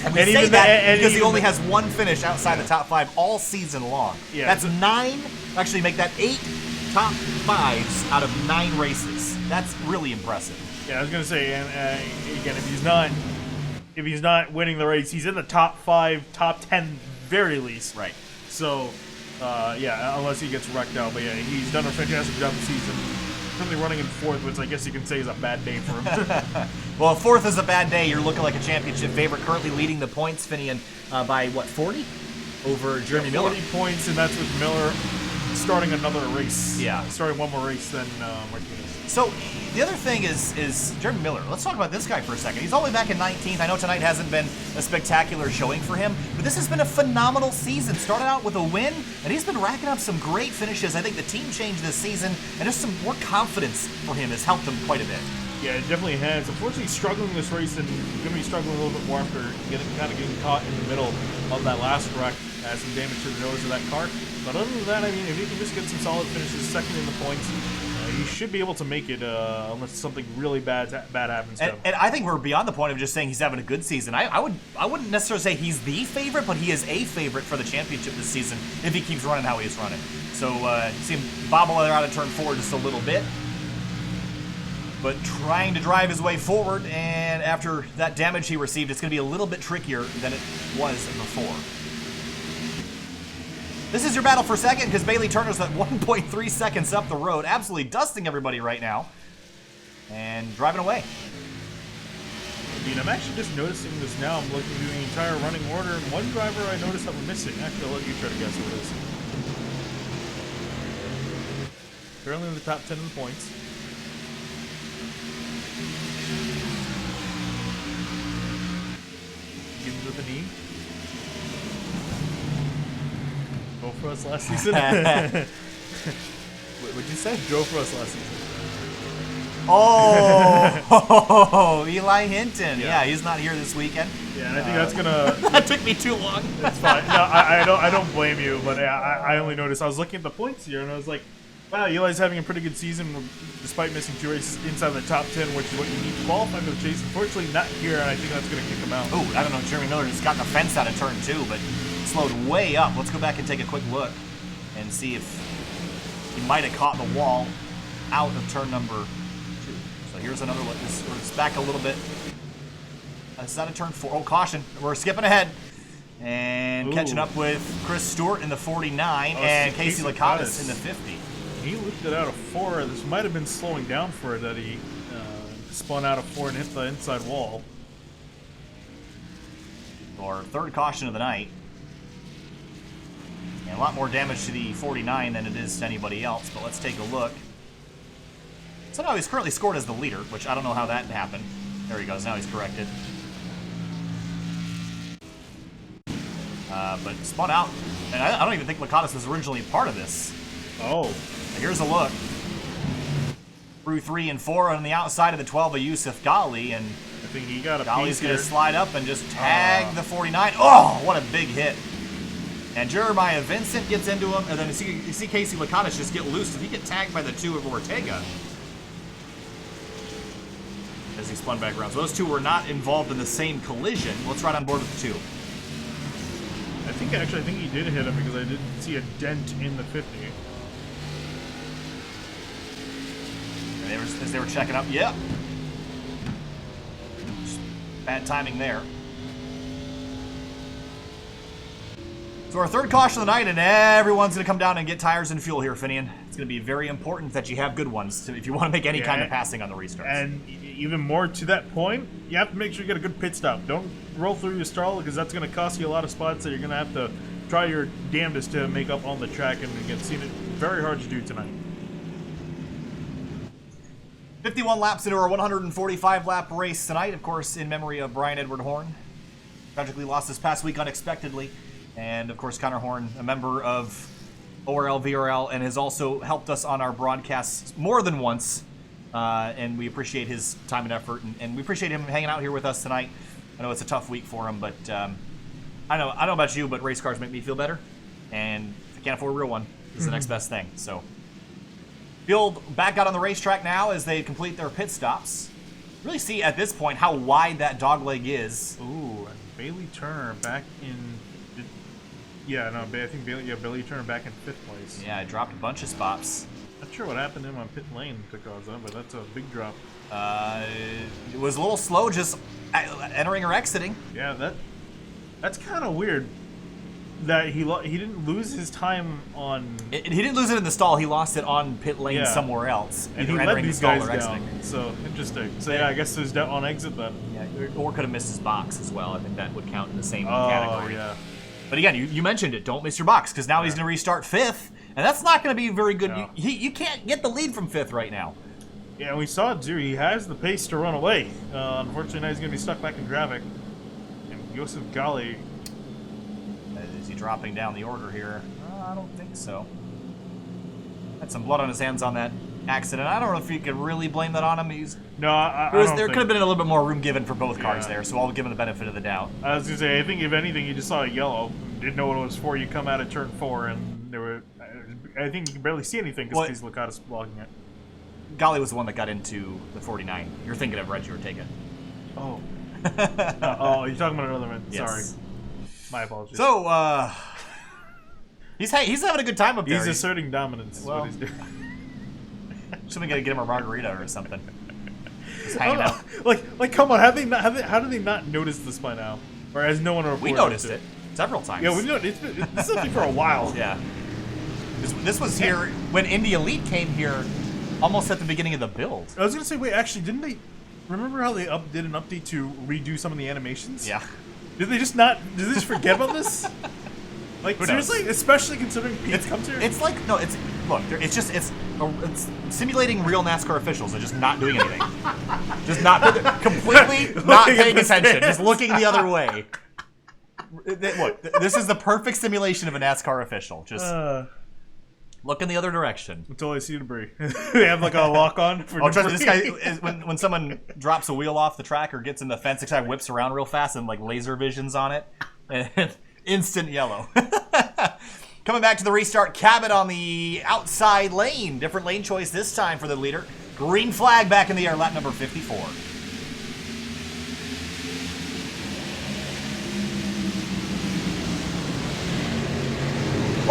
A: And we say that because he only has one finish outside the top 5 all season long. Yeah, that's 9. Actually, make that 8 top 5s out of 9 races. That's really impressive.
B: Yeah, I was gonna say, and again, if he's not winning the race, he's in the top 5, top 10 very least.
A: Right.
B: So, yeah, unless he gets wrecked out. But yeah, he's done a fantastic job this season. Currently running in 4th, which I guess you can say is a bad day for him.
A: Well, 4th is a bad day. You're looking like a championship favorite. Currently leading the points, Finian, by what, 40 over Jeremy Miller.
B: 40 points, and that's with Miller starting another race.
A: Yeah.
B: Starting one more race than Martinez.
A: So, the other thing is Jeremy Miller. Let's talk about this guy for a second. He's all the way back in 19th. I know tonight hasn't been a spectacular showing for him, but this has been a phenomenal season. Started out with a win, and he's been racking up some great finishes. I think the team change this season, and just some more confidence for him has helped him quite a bit.
B: Yeah, it definitely has. Unfortunately, struggling this race, and going to be struggling a little bit more after getting caught in the middle of that last wreck. Has some damage to the nose of that car. But other than that, I mean, if he can just get some solid finishes, second in the points, he should be able to make it unless something really bad happens to him.
A: And I think we're beyond the point of just saying he's having a good season. I wouldn't necessarily say he's the favorite, but he is a favorite for the championship this season if he keeps running how he is running. So see him bobble there out of turn 4 just a little bit. But trying to drive his way forward, and after that damage he received, it's going to be a little bit trickier than it was before. This is your battle for second because Bailey Turner's at 1.3 seconds up the road, absolutely dusting everybody right now, and driving away.
B: I mean, I'm actually just noticing this now. I'm looking through the entire running order, and one driver I noticed that we're missing. Actually, I'll let you try to guess who it is. Currently in the top 10 in the points. Begins with a knee. Drove for us last season.
A: What'd you say?
B: Drove for us last season.
A: Oh, Eli Hinton. Yeah, he's not here this weekend.
B: Yeah, and I think that's gonna.
A: That took me too long.
B: It's fine. No, I don't blame you, but I only noticed. I was looking at the points here, and I was like, wow, Eli's having a pretty good season despite missing 2 races inside the top 10, which is what you need to qualify for the chase. Unfortunately, not here, and I think that's going to kick him out.
A: Oh, I don't know. Jeremy Miller just got the fence out of turn 2, but slowed way up. Let's go back and take a quick look and see if he might have caught the wall out of turn number 2. So here's another look. It's back a little bit. It's out of turn 4. Oh, caution. We're skipping ahead. And catching up with Chris Stewart in the 49 and Casey Lakatos in the 50.
B: He looped it out of 4. This might have been slowing down for it that he spun out of 4 and hit the inside wall.
A: Our third caution of the night. And a lot more damage to the 49 than it is to anybody else, but let's take a look. Somehow he's currently scored as the leader, which I don't know how that happened. There he goes, now he's corrected. But spun out, and I don't even think Lakatos was originally part of this.
B: Oh.
A: Here's a look. Through 3 and 4 on the outside of the 12 of Yusuf Ghali, and
B: I think he got a
A: Ghali's going to slide up and just tag the 49. Oh, what a big hit. And Jeremiah Vincent gets into him, and then you see Casey Lakatos just get loose. Did he get tagged by the 2 of Ortega? As he spun back around. So those 2 were not involved in the same collision. Let's ride on board with the 2.
B: I think he did hit him because I didn't see a dent in the 50.
A: And as they were checking up, yep. Just bad timing there. So our third caution of the night, and everyone's going to come down and get tires and fuel here, Finian. It's going to be very important that you have good ones if you want to make any kind of passing on the restarts.
B: And even more to that point, you have to make sure you get a good pit stop. Don't roll through your stall because that's going to cost you a lot of spots that you're going to have to try your damnedest to make up on the track, and it's very hard to do tonight.
A: 51 laps into our 145-lap race tonight, of course, in memory of Brian Edward Horn. Tragically lost this past week unexpectedly. And, of course, Connor Horn, a member of ORL, VRL, and has also helped us on our broadcasts more than once. And we appreciate his time and effort, and we appreciate him hanging out here with us tonight. I know it's a tough week for him, but I know about you, but race cars make me feel better. And if I can't afford a real one, this is the next best thing. So, field back out on the racetrack now as they complete their pit stops. Really see at this point how wide that dogleg is.
B: Ooh, and Bailey Turner back in... Yeah, no, I think Bailey Turner back in 5th place.
A: Yeah, I dropped a bunch of spots.
B: Not sure what happened to him on pit lane to cause that, but that's a big drop.
A: It was a little slow just entering or exiting.
B: Yeah, that's kind of weird. That he didn't lose his time on...
A: He didn't lose it in the stall. He lost it on pit lane somewhere else.
B: And he led these guys down. So, interesting. So, yeah, I guess there's on exit then.
A: Yeah, or could have missed his box as well. I think that would count in the same category.
B: Yeah.
A: But again, you mentioned it. Don't miss your box, because now he's going to restart 5th, and that's not going to be very good.
B: No.
A: You can't get the lead from 5th right now.
B: Yeah, we saw it too. He has the pace to run away. Unfortunately, now he's going to be stuck back in traffic. And Joseph Gali...
A: Is he dropping down the order here? I don't think so. Had some blood on his hands on that accident. I don't know if you could really blame that on him. There could have been a little bit more room given for both cars there, so I'll give him the benefit of the doubt.
B: I was going to say, I think if anything, you just saw a yellow, didn't know what it was for. You come out of turn 4, and there were... I think you can barely see anything because Casey Licata's blocking it.
A: Gali was the one that got into the 49. You're thinking of Reg Ortega.
B: Oh. Oh, you're talking about another one.
A: Yes.
B: Sorry. My apologies.
A: So, he's having a good time up there.
B: He's asserting dominance.
A: Well,
B: is what he's doing.
A: Somebody got to get him a margarita or something. Just hanging out.
B: Like, come on. How do they not notice this by now? Or has no one reported?
A: We noticed it several times.
B: Yeah, we noticed it. This has been for a while.
A: Yeah. This was here when Indy Elite came here, almost at the beginning of the build.
B: I was gonna say, wait, actually, didn't they? Remember how they did an update to redo some of the animations?
A: Yeah.
B: Did they just not? Did they just forget about this? Like, seriously, especially considering Pete comes here.
A: It's like it's simulating real NASCAR officials and just not doing anything, just not completely not paying attention, just looking the other way. Look, this is the perfect simulation of a NASCAR official. Just look in the other direction.
B: Until I see debris. They have like a lock on for debris.
A: This guy is, when someone drops a wheel off the track or gets in the fence, this guy whips around real fast and like laser visions on it. And instant yellow. Coming back to the restart, Cabot on the outside lane. Different lane choice this time for the leader. Green flag back in the air, lap number 54.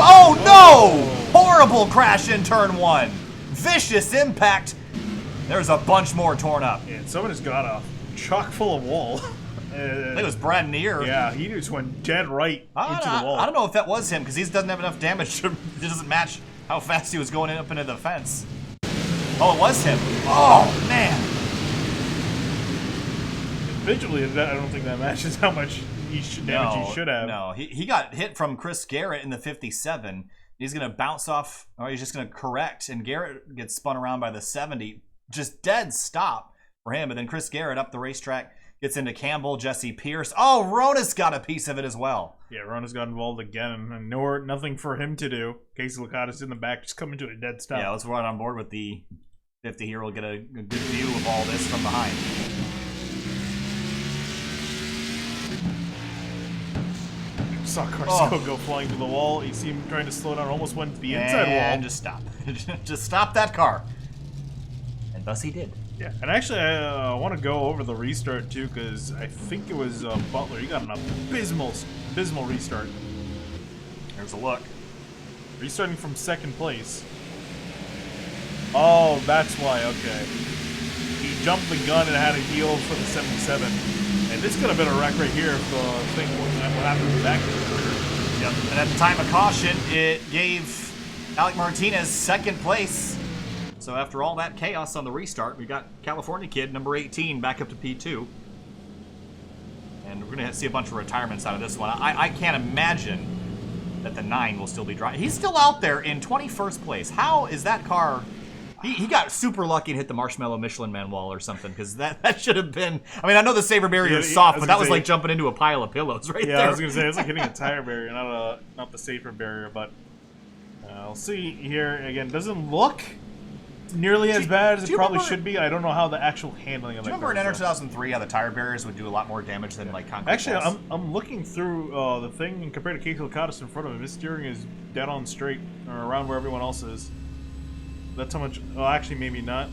A: Oh no! Horrible crash in turn 1. Vicious impact. There's a bunch more torn up.
B: Yeah, someone has got a chock full of wall.
A: I think it was Brad Neer.
B: Yeah, he just went dead right into the wall.
A: I don't know if that was him, because he doesn't have enough damage. It doesn't match how fast he was going up into the fence. Oh, it was him. Oh, man.
B: Individually, I don't think that matches how much damage he should have.
A: No, he got hit from Chris Garrett in the 57. He's going to bounce off, or he's just going to correct, and Garrett gets spun around by the 70. Just dead stop for him, and then Chris Garrett up the racetrack. Gets into Campbell, Jesse Pierce. Oh, Rona's got a piece of it as well.
B: Yeah, Rona's got involved again, and nothing for him to do. Casey Licata's in the back, just coming to a dead stop.
A: Yeah, let's run on board with the 50 here. We'll get a good view of all this from behind.
B: Saw Carrasco go flying to the wall. You see him trying to slow down, almost went to the inside wall.
A: And just stop. Just stop that car. And thus he did.
B: Yeah, and actually I want to go over the restart too, because I think it was Butler. He got an abysmal restart.
A: Here's a look.
B: Restarting from 2nd place. Oh, that's why, okay. He jumped the gun and had a heel for the 77. And this could have been a wreck right here if the thing what happened with that.
A: Yep. And at the time of caution, it gave Alec Martinez, second place. So after all that chaos on the restart, we got California Kid, number 18, back up to P2. And we're going to see a bunch of retirements out of this one. I can't imagine that the 9 will still be driving. He's still out there in 21st place. How is that car... He got super lucky and hit the Marshmallow Michelin Man wall or something, because that should have been... I mean, I know the saber barrier is soft, but that was like jumping into a pile of pillows right there.
B: Yeah, I was going to say, it's like hitting a tire barrier, not the safer barrier, but... I'll see here. Again, doesn't look nearly as bad as it probably should be. I don't know how the actual handling of it.
A: Do you remember in Enter 2003 how the tire barriers would do a lot more damage than like concrete?
B: Actually, I'm looking through the thing, and compared to Casey Lakatos in front of him, his steering is dead on straight, or around where everyone else is. That's how much... Oh, actually, maybe not.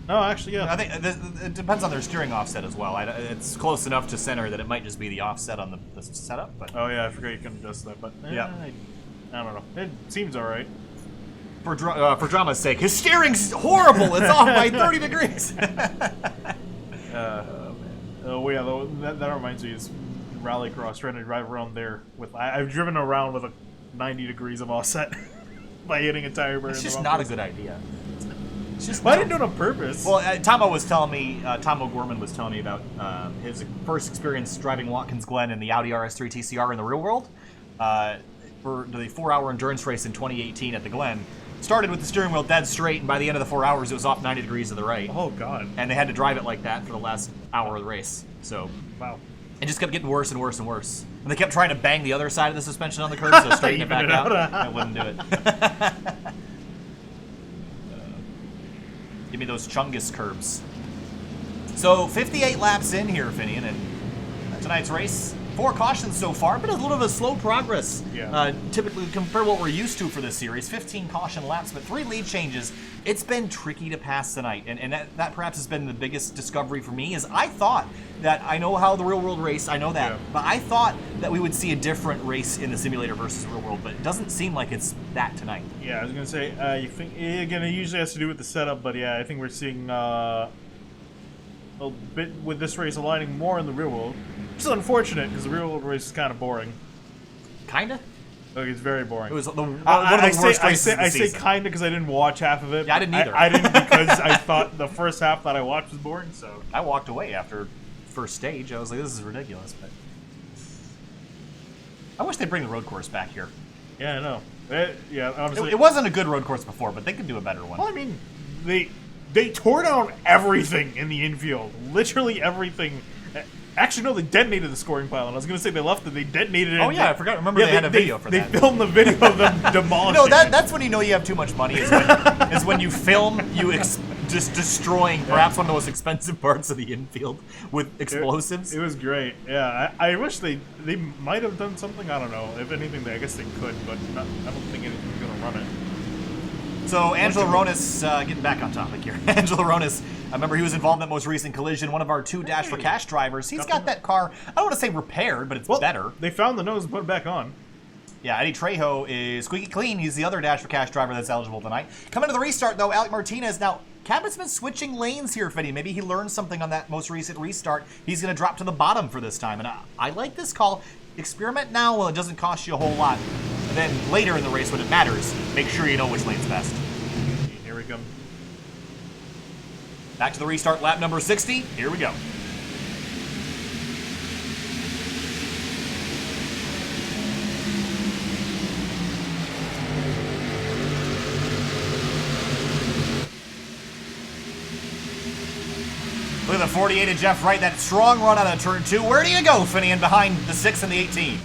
B: No, actually, yeah.
A: I think it depends on their steering offset as well. It's close enough to center that it might just be the offset on the setup. But
B: oh yeah, I forgot you can adjust that. But
A: yeah,
B: I don't know. It seems all right.
A: For drama's sake, his steering's horrible. It's off by 30 degrees.
B: Oh yeah, that reminds me. Is Rallycross trying to drive around there with? I've driven around with a 90 degrees of offset by hitting a tire barrier.
A: It's just not a good idea. It's just
B: I didn't do it on purpose.
A: Well, Tomo was telling me, Tom O'Gorman was telling me about his first experience driving Watkins Glen in the Audi RS3 TCR in the real world for the 4-hour endurance race in 2018 at the Glen. Started with the steering wheel dead straight, and by the end of the 4 hours, it was off 90 degrees to the right.
B: Oh, God.
A: And they had to drive it like that for the last hour of the race. So,
B: wow.
A: It just kept getting worse and worse and worse. And they kept trying to bang the other side of the suspension on the curb, so straighten it back out. I wouldn't do it. Give me those Chungus curbs. So, 58 laps in here, Finian, and tonight's race. 4 cautions so far, but a little bit of slow progress.
B: Yeah.
A: Typically, compare what we're used to for this series. 15 caution laps, but 3 lead changes. It's been tricky to pass tonight, and that perhaps has been the biggest discovery for me, is I thought that, I know how the real world race, I know that, but I thought that we would see a different race in the simulator versus real world, but it doesn't seem like it's that tonight.
B: Yeah, I was going to say, you think, again, it usually has to do with the setup, but yeah, I think we're seeing a bit with this race aligning more in the real world. Which is unfortunate, because the real world race is kind of boring.
A: Kinda?
B: Like, it's very boring.
A: It was one of the worst races of the season.
B: I say kinda because I didn't watch half of it.
A: Yeah, I didn't either.
B: I didn't because I thought the first half that I watched was boring, so...
A: I walked away after first stage. I was like, this is ridiculous, but... I wish they'd bring the road course back here.
B: Yeah, I know. Yeah, honestly...
A: It wasn't a good road course before, but they could do a better one.
B: Well, I mean, they tore down everything in the infield. Literally everything. Actually, no, they detonated the scoring pile. And I was going to say they left it. They detonated it.
A: Oh, yeah, I forgot. Remember, they had a video for that.
B: They filmed the video of them demolishing.
A: You know, that's when you know you have too much money, is when you film just destroying perhaps one of the most expensive parts of the infield with explosives.
B: It was great. Yeah, I wish they might have done something. I don't know. If anything, I guess they could, but I don't think anything's going to run it.
A: So, Angelo Ronis, getting back on topic here. Angelo Ronis, I remember he was involved in that most recent collision, one of our 2 Dash for Cash drivers. He's got that car, I don't want to say repaired, but it's better.
B: They found the nose and put it back on.
A: Yeah, Eddie Trejo is squeaky clean. He's the other Dash for Cash driver that's eligible tonight. Coming to the restart, though, Alec Martinez. Now, Cabot's been switching lanes here, Fiddy. Maybe he learned something on that most recent restart. He's going to drop to the bottom for this time, and I like this call. Experiment now while it doesn't cost you a whole lot. And then later in the race, when it matters, make sure you know which lane's best.
B: Here we go.
A: Back to the restart, lap number 60. Here we go. Look at the 48 of Jeff Wright, that strong run out of turn 2. Where do you go, Finian, behind the 6 and the 18?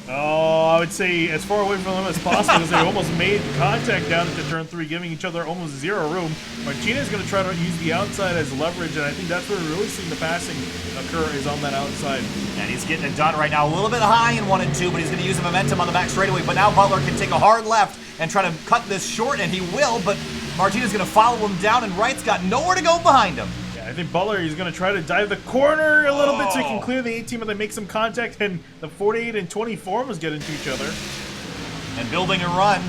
B: Oh, I would say as far away from them as possible because they almost made contact down into turn 3, giving each other almost 0 room. Martinez is going to try to use the outside as leverage, and I think that's where we're really seeing the passing occur, is on that outside. And
A: he's getting it done right now. A little bit high in 1 and 2, but he's going to use the momentum on the back straightaway. But now Butler can take a hard left and try to cut this short, and he will, but Martinez is going to follow him down, and Wright's got nowhere to go behind him.
B: I think Butler is going to try to dive the corner a little bit so he can clear the 18, but they make some contact, and the 48 and 24 must get into each other.
A: And building a run,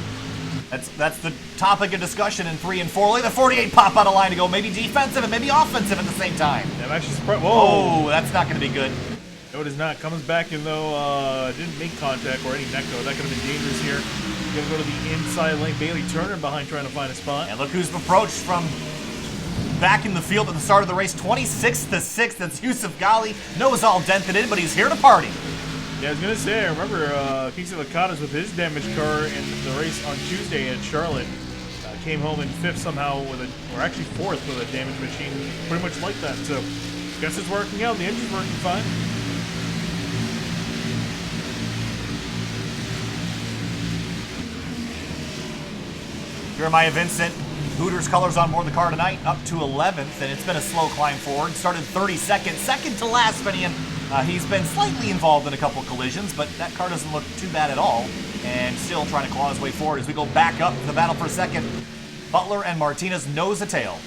A: that's the topic of discussion in 3 and 4. Look at the 48 pop out of line to go maybe defensive and maybe offensive at the same time.
B: I'm actually surprised. Whoa.
A: Oh, that's not going to be good.
B: No, it is not. Comes back in though, didn't make contact or any neck though. That could have been dangerous here. Gonna go to the inside lane. Bailey Turner behind trying to find a spot.
A: And look who's approached from back in the field at the start of the race. 26-6. That's Yusuf Ghali. Nose all dented in, but he's here to party.
B: Yeah, I was gonna say, I remember Casey Lacatas with his damaged car in the race on Tuesday at Charlotte. Came home in 5th somehow with or actually 4th with a damaged machine, pretty much like that. So, guess it's working out. The engine's working fine.
A: Jeremiah Vincent, Hooters colors on board the car tonight, up to 11th, and it's been a slow climb forward. Started 32nd, second to last, Finian. He's been slightly involved in a couple collisions, but that car doesn't look too bad at all, and still trying to claw his way forward as we go back up to the battle for second. Butler and Martinez nose to tail.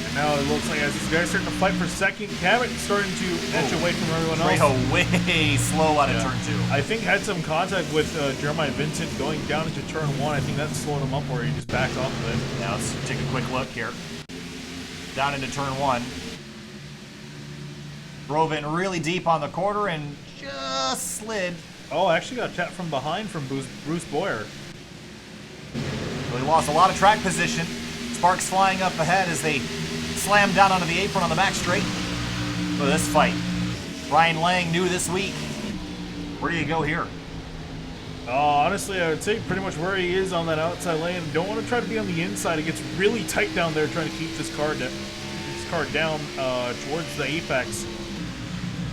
B: And now it looks like as these guys starting to fight for second, Cabot starting to edge away from everyone else.
A: Trejo way slow out of turn 2.
B: I think had some contact with Jeremiah Vincent going down into turn 1. I think that slowed him up where he just backed off of it.
A: Now let's take a quick look here. Down into turn 1. Drove in really deep on the quarter and just slid.
B: Oh, actually got tapped from behind from Bruce Boyer.
A: So he lost a lot of track position. Sparks flying up ahead as they slam down onto the apron on the back straight for this fight. Ryan Lang new this week. Where do you go here?
B: Honestly, I would say pretty much where he is on that outside lane. Don't want to try to be on the inside. It gets really tight down there trying to keep this car down towards the apex.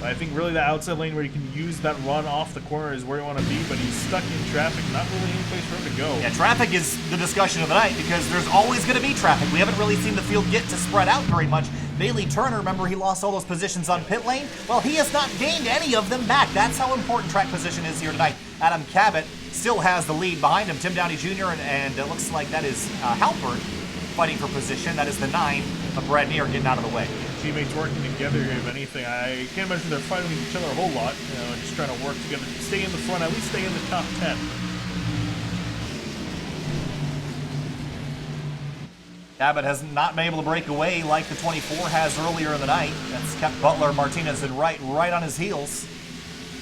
B: I think really the outside lane where you can use that run off the corner is where you want to be, but he's stuck in traffic, not really any place for him to go.
A: Yeah, traffic is the discussion of the night because there's always going to be traffic. We haven't really seen the field get to spread out very much. Bailey Turner, remember he lost all those positions on pit lane? Well, he has not gained any of them back. That's how important track position is here tonight. Adam Cabot still has the lead behind him. Tim Downey Jr. and it looks like that is Halpert fighting for position. That is the 9 of Brad Neer getting out of the way.
B: Teammates working together here, if anything. I can't imagine they're fighting with each other a whole lot. You know, just trying to work together, stay in the front, at least stay in the top 10.
A: Cabot has not been able to break away like the 24 has earlier in the night. That's kept Butler, Martinez, and Wright right on his heels,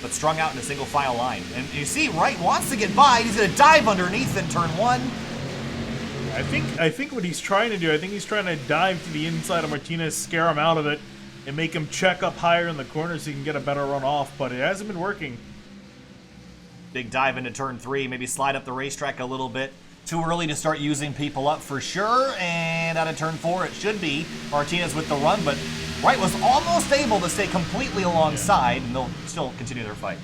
A: but strung out in a single file line. And you see, Wright wants to get by. He's going to dive underneath in turn 1.
B: I think what he's trying to do, I think he's trying to dive to the inside of Martinez, scare him out of it, and make him check up higher in the corner so he can get a better run off, but it hasn't been working.
A: Big dive into turn 3, maybe slide up the racetrack a little bit. Too early to start using people up for sure, and out of turn 4 it should be Martinez with the run, but Wright was almost able to stay completely alongside, and they'll still continue their fight.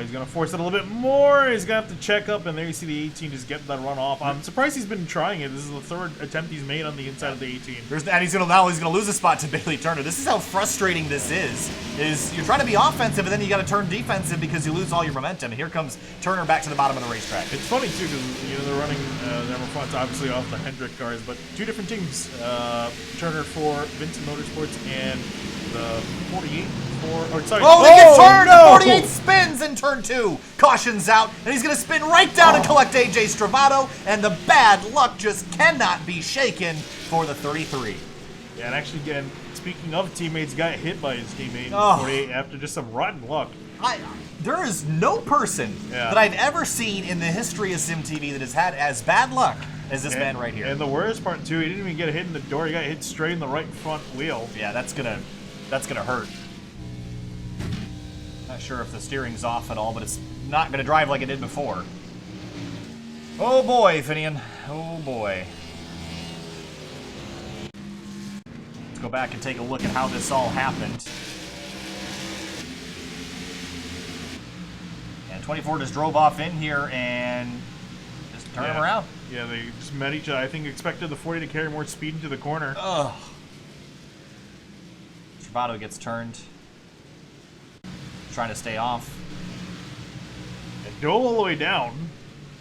B: He's going to force it a little bit more. He's going to have to check up, and there you see the 18 just get that run off. I'm surprised he's been trying it. This is the 3rd attempt he's made on the inside of the 18.
A: And he's going to lose a spot to Bailey Turner. This is how frustrating this is you're trying to be offensive, and then you got to turn defensive because you lose all your momentum. And here comes Turner back to the bottom of the racetrack.
B: It's funny, too, because they're running number fronts obviously off the Hendrick cars, but 2 different teams. Turner for Vincent Motorsports and the 48
A: he gets turned! No! 48 spins in turn 2. Caution's out, and he's going to spin right down and collect AJ Stravato, and the bad luck just cannot be shaken for the 33.
B: Yeah, and actually, again, speaking of teammates, got hit by his teammate in 48 after just some rotten luck.
A: There is no person that I've ever seen in the history of SimTV that has had as bad luck as this man right here.
B: And the worst part, too, he didn't even get hit in the door. He got hit straight in the right front wheel.
A: Yeah, that's gonna hurt. Not sure if the steering's off at all, but it's not going to drive like it did before. Oh boy, Finian. Oh boy. Let's go back and take a look at how this all happened. And 24 just drove off in here and just turned him around.
B: Yeah, they just met each other. I think expected the 40 to carry more speed into the corner.
A: Ugh. Travato gets turned. Trying to stay off.
B: And go all the way down.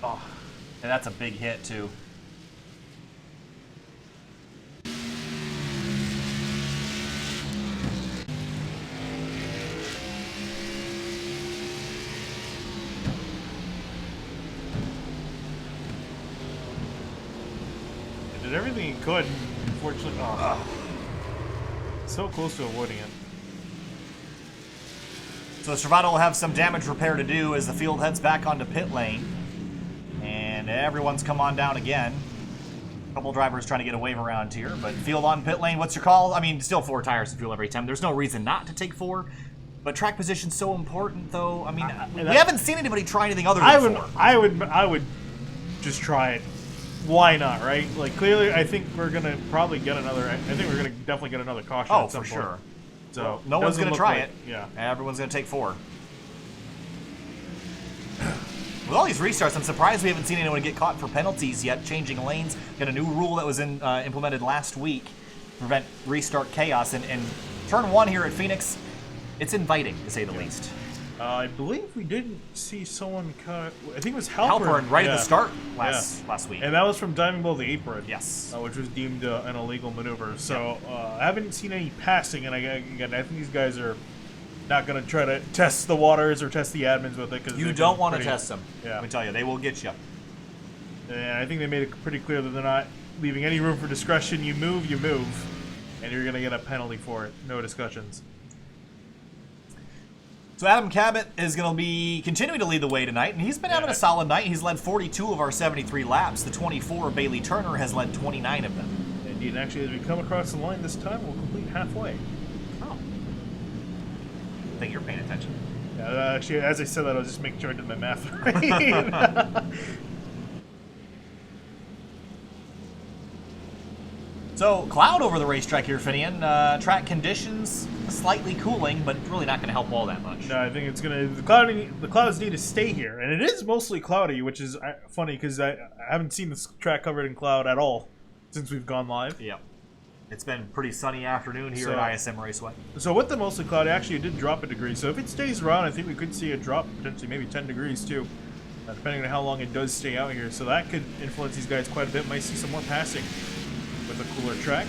A: Oh, and that's a big hit too.
B: He did everything he could. Unfortunately, so close to avoiding it.
A: So Servato will have some damage repair to do as the field heads back onto pit lane. And everyone's come on down again. A couple drivers trying to get a wave around here, but field on pit lane, what's your call? I mean, still 4 tires to fuel every time. There's no reason not to take 4. But track position's so important, though. I mean, we haven't seen anybody try anything other than 4.
B: I would just try it. Why not, right? Like, clearly, I think we're gonna probably get another. I think we're gonna definitely get another caution.
A: Oh,
B: at some
A: for
B: point.
A: sure.
B: So
A: well, no one's gonna try it.
B: Yeah,
A: everyone's gonna take 4. With all these restarts, I'm surprised we haven't seen anyone get caught for penalties yet. Changing lanes, got a new rule that was implemented last week to prevent restart chaos. And turn 1 here at Phoenix, it's inviting to say the least.
B: I believe we didn't see someone cut. I think it was Halpern
A: right at the start last week.
B: And that was from diving below the apron.
A: Yes.
B: Which was deemed an illegal maneuver. So I haven't seen any passing, and again, I think these guys are not going to try to test the waters or test the admins with it. Cause
A: you don't want to test them.
B: Yeah.
A: Let me tell you, they will get you.
B: And I think they made it pretty clear that they're not leaving any room for discretion. You move, and you're going to get a penalty for it. No discussions.
A: So Adam Cabot is going to be continuing to lead the way tonight, and he's been having a solid night. He's led 42 of our 73 laps. The 24 Bailey Turner has led 29 of them.
B: Indeed, and actually, as we come across the line this time, we'll complete halfway.
A: Oh. I think you're paying attention.
B: Yeah, actually, as I said that, I was just making sure I did my math right.
A: So, cloud over the racetrack here, Finian. Track conditions slightly cooling, but really not going to help all that much.
B: No, I think it's going to... The clouds need to stay here. And it is mostly cloudy, which is funny because I haven't seen this track covered in cloud at all since we've gone live.
A: Yep. It's been a pretty sunny afternoon here at ISM Raceway.
B: So with the mostly cloudy, actually it did drop a degree. So if it stays around, I think we could see a drop, potentially maybe 10 degrees too. Depending on how long it does stay out here. So that could influence these guys quite a bit. Might see some more passing with a cooler track.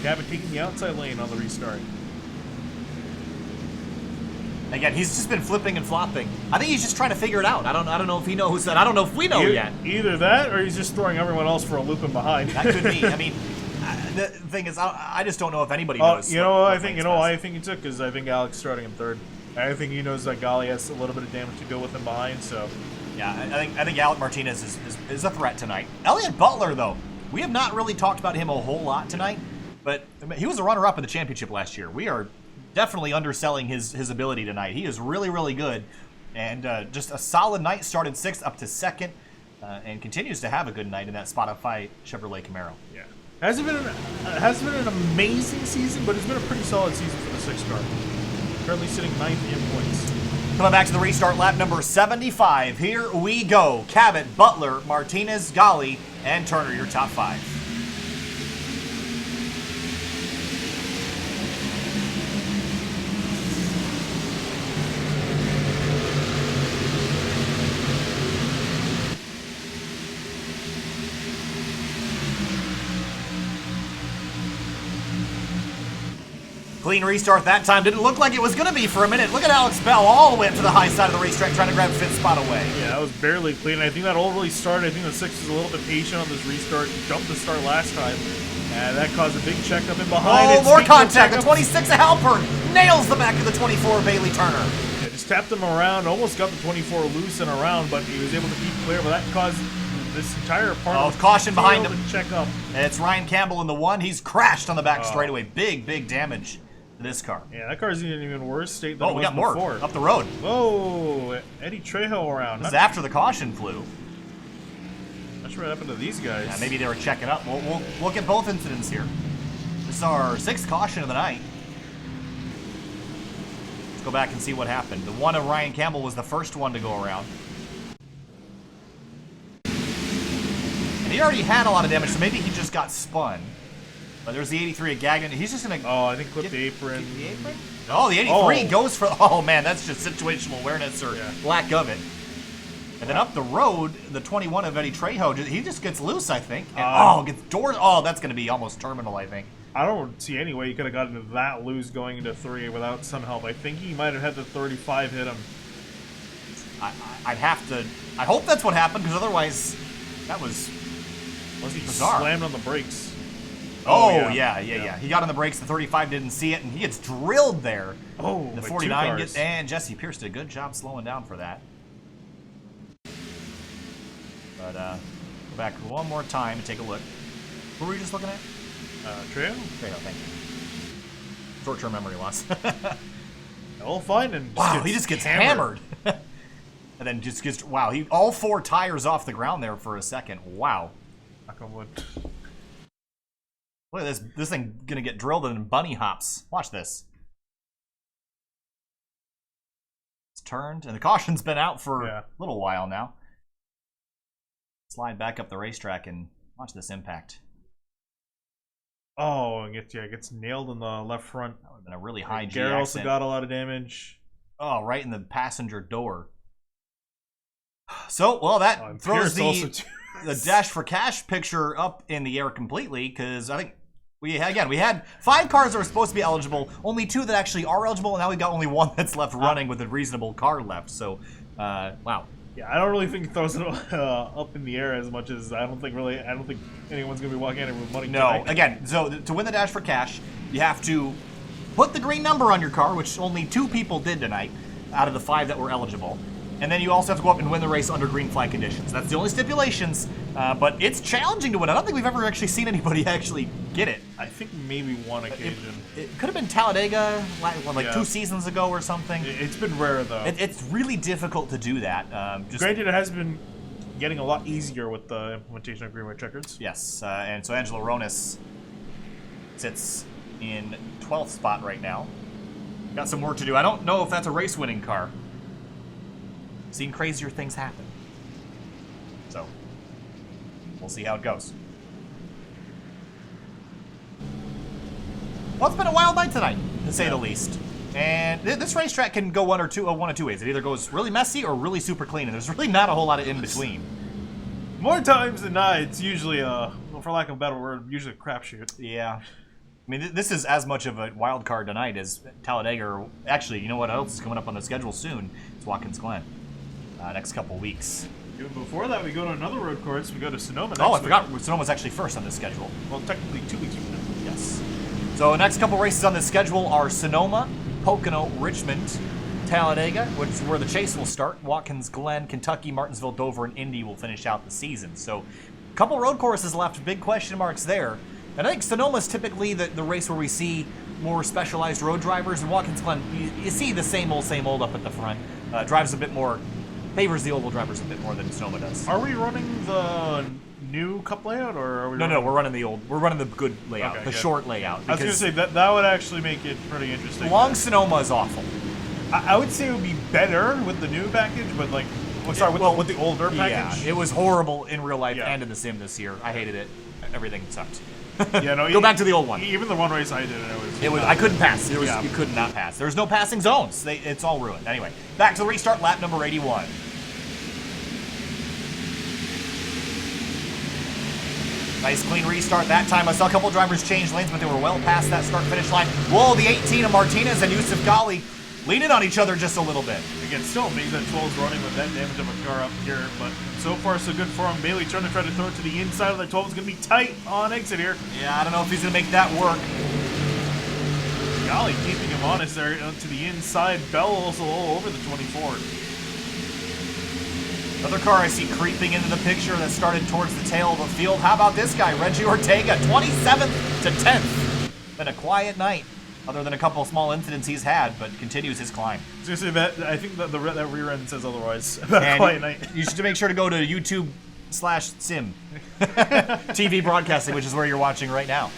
B: Cabot taking the outside lane on the restart.
A: Again, he's just been flipping and flopping. I think he's just trying to figure it out. I don't know if he knows that. I don't know if we know yet.
B: Either that, or he's just throwing everyone else for a loop in behind.
A: That could be. I mean, the thing is, I just don't know if anybody knows.
B: I think he took because I think Alex starting in 3rd. I think he knows that Gali has a little bit of damage to deal with him behind. So,
A: yeah, I think Alec Martinez is a threat tonight. Elliot Butler, though, we have not really talked about him a whole lot tonight, but he was a runner-up in the championship last year. We are definitely underselling his ability tonight. He is really, really good, and just a solid night. Started 6th up to 2nd, and continues to have a good night in that Spotify Chevrolet Camaro.
B: Yeah, hasn't been an amazing season, but it's been a pretty solid season for the 6th car. Currently sitting 9th in points.
A: Coming back to the restart lap number 75. Here we go. Cabot, Butler, Martinez, Gali, and Turner, your top 5. Clean restart that time. Didn't look like it was going to be for a minute. Look at Alex Bell all the way up to the high side of the racetrack trying to grab 5th spot away.
B: Yeah, that was barely clean. I think that all really started. I think the 6 was a little bit patient on this restart. Jumped the start last time. And that caused a big checkup in behind.
A: Oh, more contact. The 26 of Halpern nails the back of the 24 Bailey Turner.
B: Yeah, just tapped him around. Almost got the 24 loose and around, but he was able to keep clear. But that caused this entire part of
A: caution behind him.
B: Check up.
A: And it's Ryan Campbell in the 1. He's crashed on the back straightaway. Big damage. This car.
B: Yeah, that car's in an even worse state than it was
A: we got more
B: before.
A: Up the road.
B: Whoa, Eddie Trejo around.
A: This is after the caution flew.
B: Not sure what happened to these guys.
A: Yeah, maybe they were checking up. We'll look at both incidents here. This is our 6th caution of the night. Let's go back and see what happened. The one of Ryan Campbell was the first one to go around. And he already had a lot of damage, so maybe he just got spun. But there's the 83 of Gagnon. He's just going to...
B: Oh, I think clip the apron.
A: The apron? Oh, the 83 goes for... Oh, man, that's just situational awareness or lack of it. And then up the road, the 21 of Eddie Trejo, he just gets loose, I think. And, gets doors... Oh, that's going to be almost terminal, I think.
B: I don't see any way he could have gotten that loose going into 3 without some help. I think he might have had the 35 hit him.
A: I'd have to... I hope that's what happened, because otherwise that was
B: Unless he
A: bizarre.
B: Slammed on the brakes.
A: Oh, yeah. He got on the brakes. The 35 didn't see it, and he gets drilled there.
B: Oh,
A: the 49 gets, and Jesse Pierce did a good job slowing down for that. But go back one more time to take a look. What were we just looking at?
B: Trail?
A: Trail, thank you. Short-term memory loss.
B: All fine, and
A: wow, he just gets hammered. And then just gets, wow, all 4 tires off the ground there for a second. Wow.
B: Knock on wood.
A: Look at this thing gonna get drilled in bunny hops. Watch this. It's turned, and the caution's been out for a little while now. Slide back up the racetrack and watch this impact.
B: Oh, it gets nailed in the left front.
A: That would have been a really high G
B: Garrett also
A: accent.
B: got a lot of damage.
A: Oh, right in the passenger door. So, well, that throws the Dash for Cash picture up in the air completely, because I think we had 5 cars that were supposed to be eligible, only 2 that actually are eligible, and now we've got only 1 that's left running with a reasonable car left. So, wow.
B: Yeah, I don't really think it throws it up in the air as much as I don't think anyone's gonna be walking out with money.
A: No, again, so to win the Dash for Cash, you have to put the green number on your car, which only 2 people did tonight out of the 5 that were eligible. And then you also have to go up and win the race under green flag conditions. That's the only stipulations, but it's challenging to win. I don't think we've ever actually seen anybody actually get it.
B: I think maybe one occasion.
A: It could have been Talladega, like 2 seasons ago or something.
B: It's been rare, though.
A: It's really difficult to do that.
B: Granted, it has been getting a lot easier with the implementation of green white checkers.
A: Yes, and so Angelo Ronis sits in 12th spot right now. Got some work to do. I don't know if that's a race-winning car. Seen crazier things happen. So, we'll see how it goes. Well, it's been a wild night tonight, to say the least. And this racetrack can go one of two ways. It either goes really messy or really super clean, and there's really not a whole lot of in between.
B: More times than not, it's usually, for lack of a better word, usually a crapshoot.
A: Yeah. I mean, this is as much of a wild card tonight as Talladega, or actually, you know what else is coming up on the schedule soon? It's Watkins Glen. Next couple weeks.
B: Even before that, we go to another road course. We go to Sonoma next
A: week. I
B: forgot.
A: Sonoma's actually first on this schedule.
B: Well, technically 2 weeks from now.
A: Yes. So the next couple races on this schedule are Sonoma, Pocono, Richmond, Talladega, which is where the chase will start. Watkins Glen, Kentucky, Martinsville, Dover, and Indy will finish out the season. So a couple road courses left, big question marks there. And I think Sonoma's typically the race where we see more specialized road drivers. And Watkins Glen, you see the same old up at the front. Drives a bit more, favors the oval drivers a bit more than Sonoma does.
B: Are we running the new cup layout, or are we?
A: No, we're running the old. We're running the good layout, the short layout.
B: I was gonna say that would actually make it pretty interesting.
A: Long Sonoma is awful.
B: I would say it would be better with the new package, but like, with the older package.
A: Yeah, it was horrible in real life and in the sim this year. I hated it. Everything sucked.
B: Yeah, no.
A: Go back to the old one.
B: Even the one race I did, it was.
A: I couldn't pass. You could not pass. There's no passing zones. It's all ruined. Anyway, back to the restart, lap number 81. Nice clean restart that time. I saw a couple drivers change lanes, but they were well past that start-finish line. Whoa, the 18 of Martinez and Yusuf Ghali leaning on each other just a little bit.
B: Again, still amazed that 12's running with that damage of a car up here, but so far so good for him. Bailey trying to throw it to the inside of the 12 is going to be tight on exit here.
A: Yeah, I don't know if he's going to make that work.
B: Golly, keeping him honest there to the inside. Bell also all over the 24.
A: Another car I see creeping into the picture that started towards the tail of the field. How about this guy, Reggie Ortega, 27th to 10th. Been a quiet night, other than a couple of small incidents he's had, but continues his climb.
B: I was gonna say that I think that that rear end says otherwise about a quiet night.
A: You should make sure to go to YouTube/sim TV broadcasting, which is where you're watching right now.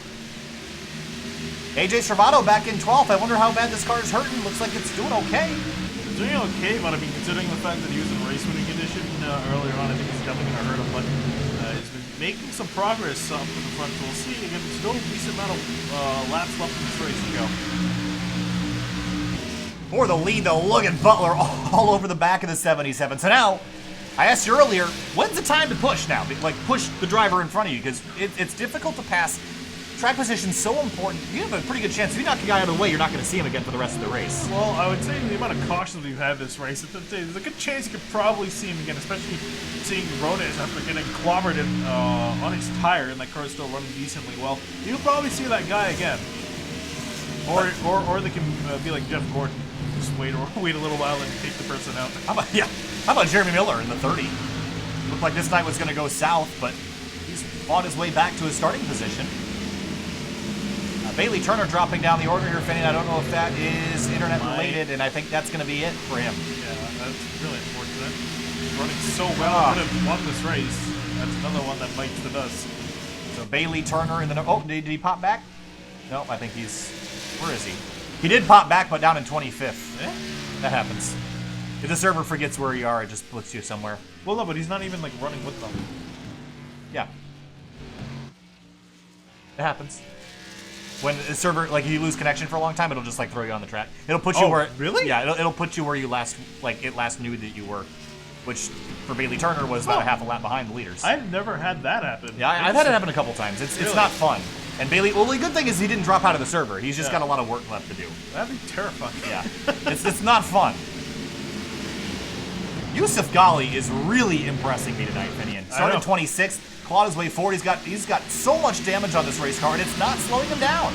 A: AJ Servato back in 12th. I wonder how bad this car is hurting. Looks like it's doing okay.
B: It's doing okay, but I mean, considering the fact that he was in race winning condition earlier on, I think it's definitely gonna hurt him. But he's been making some progress up in the front. So we'll see. Again, still a decent amount of laps left in this race to go.
A: For the lead, though, look at Butler all over the back of the 77. So now, I asked you earlier, when's the time to push now? Like, push the driver in front of you, because it's difficult to pass track position's so important. You have a pretty good chance. If you knock a guy out of the way, you're not going to see him again for the rest of the race.
B: Well, I would say the amount of cautions we've had this race, there's a good chance you could probably see him again, especially seeing Rones after getting clobbered on his tire, and that car's still running decently well. You'll probably see that guy again. Or they can be like Jeff Gordon, just wait a little while and take the person out.
A: How about Jeremy Miller in the 30? Looked like this night was going to go south, but he's fought his way back to his starting position. Bailey Turner dropping down the order here, Finney. I don't know if that is internet related, and I think that's going to be it for him.
B: Yeah, that's really unfortunate. He's running so well, could have won this race. That's another one that bites the dust.
A: So Bailey Turner in the... Oh, did he pop back? No, I think he's... Where is he? He did pop back, but down in 25th.
B: Yeah.
A: That happens. If the server forgets where you are, it just puts you somewhere.
B: Well, no, but he's not even, like, running with them.
A: Yeah. It happens. When the server, like, you lose connection for a long time, it'll just, like, throw you on the track. It'll put you where...
B: Really?
A: Yeah, it'll put you where you it last knew that you were. Which, for Bailey Turner, was about a half a lap behind the leaders.
B: I've never had that happen.
A: Yeah, I've had it happen a couple times. It's not fun. And Bailey, well, the good thing is he didn't drop out of the server. He's just got a lot of work left to do.
B: That'd be terrifying.
A: Yeah. It's not fun. Yusuf Ghali is really impressing me tonight, Finian. Started 26th, clawed his way forward. He's got so much damage on this race car, and it's not slowing him down.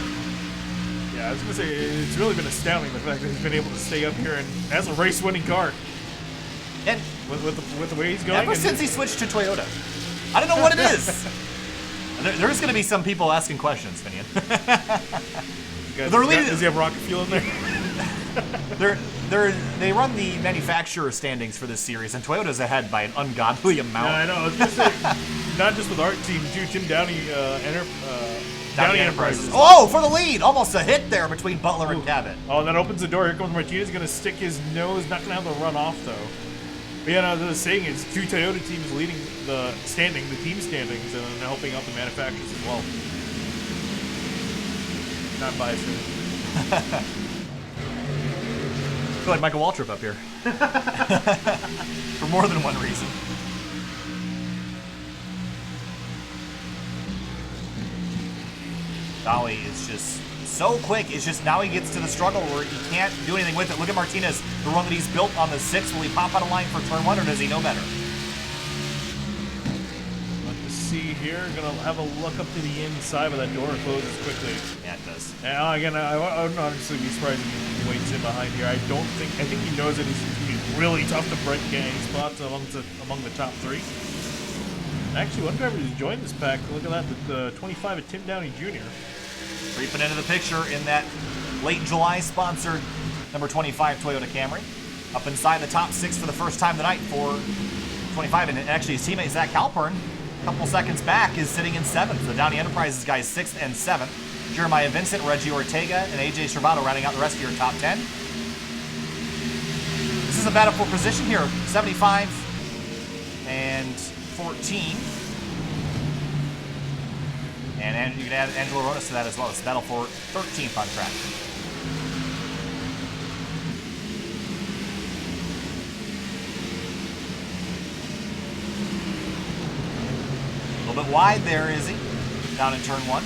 B: Yeah, I was gonna say it's really been astounding the fact that he's been able to stay up here and has a race-winning car.
A: And
B: with the way he's going.
A: Ever since he switched to Toyota, I don't know what it is. There's going to be some people asking questions, Finian.
B: Does he have rocket fuel in there?
A: They run the manufacturer standings for this series, and Toyota's ahead by an ungodly amount.
B: Yeah, I know. I was gonna say, not just with our team, too. Tim Downey, Downey Enterprises.
A: Oh, for the lead! Almost a hit there between Butler and Cabot.
B: Oh, and that opens the door. Here comes Martinez. Going to stick his nose. Not going to have the run off, though. But yeah, no, the saying is 2 Toyota teams leading the team standings, and helping out the manufacturers as well. Not biased.
A: I feel like Michael Waltrip up here. For more than one reason. Dolly is just so quick. It's just now he gets to the struggle where he can't do anything with it. Look at Martinez, the run that he's built on the 6. Will he pop out of line for turn 1, or does he know better?
B: Let's see here. Gonna have a look up to the inside, but that door closes quickly.
A: Yeah, it does.
B: And again, I would honestly be surprised if he waits in behind here. I think he knows that he's gonna be really tough to break gang spots among the top 3. Actually, one driver who's joined this pack. Look at that, the 25 at Tim Downey Jr.
A: Creeping into the picture in that late July sponsored number 25 Toyota Camry. Up inside the top 6 for the first time tonight for 25. And actually his teammate Zach Halpern, a couple seconds back, is sitting in 7th. The Downey Enterprises guys 6th and 7th. Jeremiah Vincent, Reggie Ortega, and AJ Cervato rounding out the rest of your top 10. This is a battle for position here. 75 and 14. And you can add Angelo Ronas to that as well. It's battle for 13th on track. A little bit wide there, is he? Down in turn 1.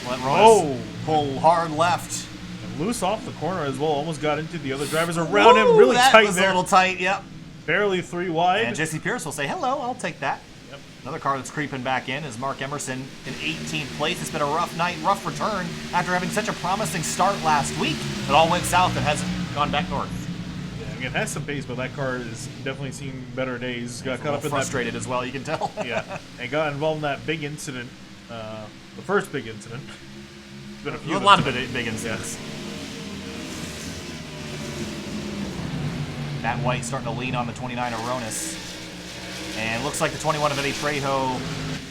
A: Let Ronas pull hard left.
B: And loose off the corner as well. Almost got into the other drivers around him. Really
A: that
B: tight
A: was
B: there.
A: A little tight, yep.
B: Barely 3 wide.
A: And Jesse Pierce will say, hello, I'll take that. Yep. Another car that's creeping back in is Mark Emerson in 18th place. It's been a rough night, rough return after having such a promising start last week. It all went south and hasn't gone back north.
B: Yeah, again, has some pace, but that car has definitely seen better days. Got caught up in
A: frustrated as well, you can tell.
B: Yeah, and got involved in that big incident, the first big incident. It's been a few.
A: A lot of big incidents. Yeah. Matt White starting to lean on the 29 Aronis. And looks like the 21 of Eddie Trejo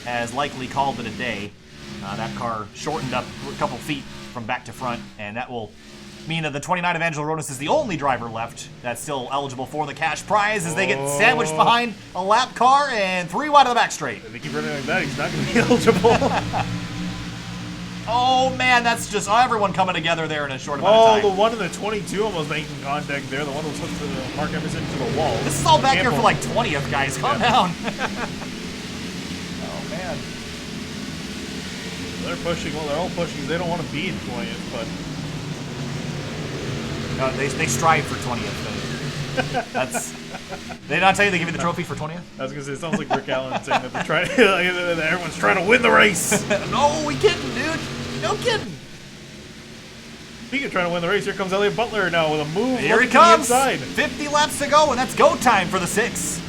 A: has likely called it a day. That car shortened up a couple feet from back to front, and that will mean that the 29 of Angelo Ronas is the only driver left that's still eligible for the cash prize as they get sandwiched behind a lap car and 3 wide of the back straight.
B: If they keep running like that, he's not going to be eligible.
A: Oh man, that's just everyone coming together there in a short amount of time.
B: Oh, the one in the 22 almost making contact there. The one was hooked to the Mark Emerson to the wall.
A: This is all back here for like 20th, guys. Calm down. Oh man.
B: pushing. Well, they're all pushing. They don't want to be in 20th, but
A: no, they strive for 20th. That's. They not tell you they give you the trophy for 20th?
B: I was gonna say it sounds like Rick Allen saying that they're trying. Like, everyone's trying to win the race.
A: No, we kidding, dude. No kidding.
B: Speaking of trying to win the race, here comes Elliott Butler now with a move.
A: Here he comes. 50 laps to go, and that's go time for the 6.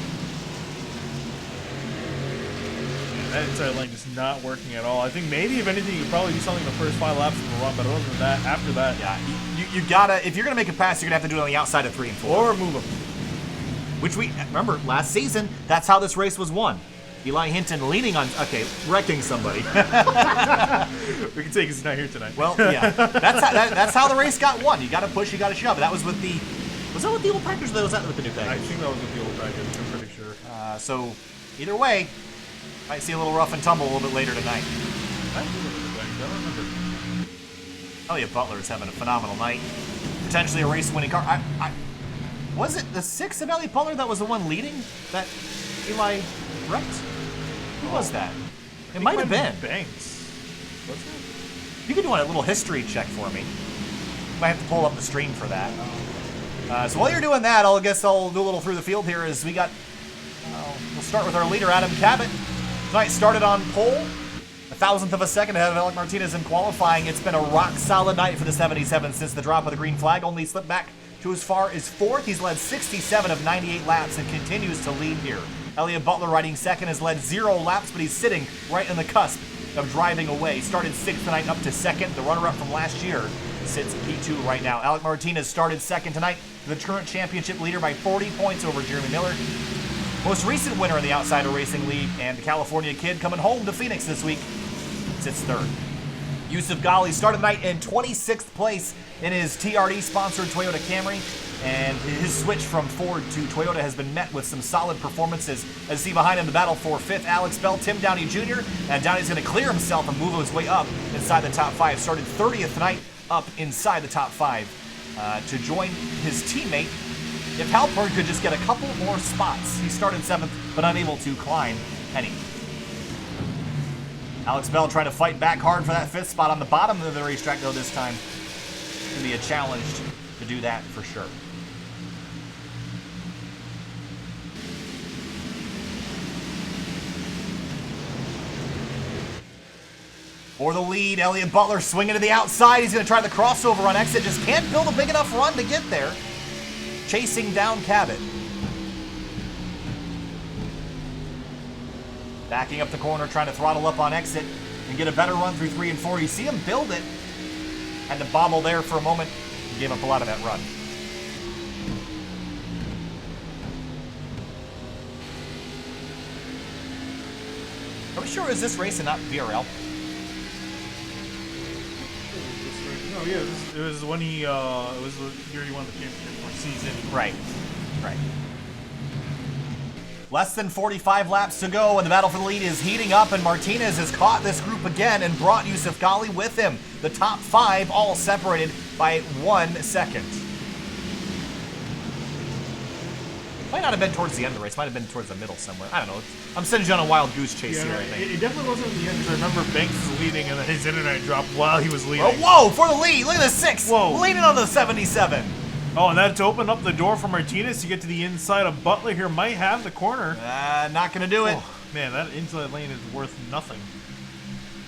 B: That inside lane just not working at all. I think maybe if anything, you could probably do something in the first 5 laps of the run, but other than that, after that,
A: yeah, you gotta. If you're gonna make a pass, you're gonna have to do it on the outside of 3 and 4,
B: or move them.
A: Which we remember last season. That's how this race was won. Eli Hinton leaning on. Okay, wrecking somebody.
B: We can say he's not here tonight.
A: Well, yeah, that's how the race got won. You got to push, you got to shove. That was with the. Was that with the old package, or was that with the new package?
B: I think that was with the old package. I'm pretty sure.
A: So, either way, might see a little rough and tumble a little bit later tonight.
B: I don't remember.
A: Elliott Butler is having a phenomenal night. Potentially a race-winning car. Was it the 6 of Elliott Butler that was the one leading that Eli wrecked? Who was that? It might have been
B: Banks. Was it?
A: You could do a little history check for me. Might have to pull up the stream for that. So while you're doing that, I guess I'll do a little through the field here as we got... we'll start with our leader, Adam Cabot. Tonight started on pole. 1,000th of a second ahead of Alec Martinez in qualifying. It's been a rock-solid night for the 77 since the drop of the green flag. Only slipped back to as far as 4th. He's led 67 of 98 laps and continues to lead here. Elliott Butler riding second has led 0 laps, but he's sitting right on the cusp of driving away. Started 6th tonight up to 2nd. The runner-up from last year sits P2 right now. Alec Martinez started 2nd tonight, the current championship leader by 40 points over Jeremy Miller. Most recent winner in the Outsider Racing League, and the California kid coming home to Phoenix this week, sits 3rd. Yusuf Ghali started tonight in 26th place in his TRD-sponsored Toyota Camry, and his switch from Ford to Toyota has been met with some solid performances. As you see behind him, the battle for 5th, Alex Bell, Tim Downey Jr., and Downey's going to clear himself and move his way up inside the top 5. Started 30th tonight, up inside the top 5 to join his teammate. If Halpern could just get a couple more spots. He started 7th, but unable to climb any. Alex Bell trying to fight back hard for that 5th spot on the bottom of the racetrack, though this time. It's going to be a challenge to do that for sure. For the lead, Elliott Butler swinging to the outside. He's going to try the crossover on exit. Just can't build a big enough run to get there. Chasing down Cabot. Backing up the corner, trying to throttle up on exit and get a better run through 3 and 4. You see him build it. Had to bobble there for a moment. He gave up a lot of that run. Are we sure is this race and not VRL?
B: Oh yeah, it was when he it was the year he won the championship for season.
A: Right. Less than 45 laps to go, and the battle for the lead is heating up, and Martinez has caught this group again and brought Yusuf Ghali with him. The top 5 all separated by 1 second. Might not have been towards the end of the race. Might have been towards the middle somewhere. I don't know. I'm sending you on a wild goose chase here, I think.
B: It definitely wasn't at the end, because I remember Banks was leading, and then his internet dropped while he was leading.
A: Oh, whoa, for the lead. Look at the 6.
B: Whoa.
A: Leading on the 77.
B: Oh, and that's opened up the door for Martinez to get to the inside of Butler here. Might have the corner.
A: Not going to do it.
B: Oh, man, that inside lane is worth nothing.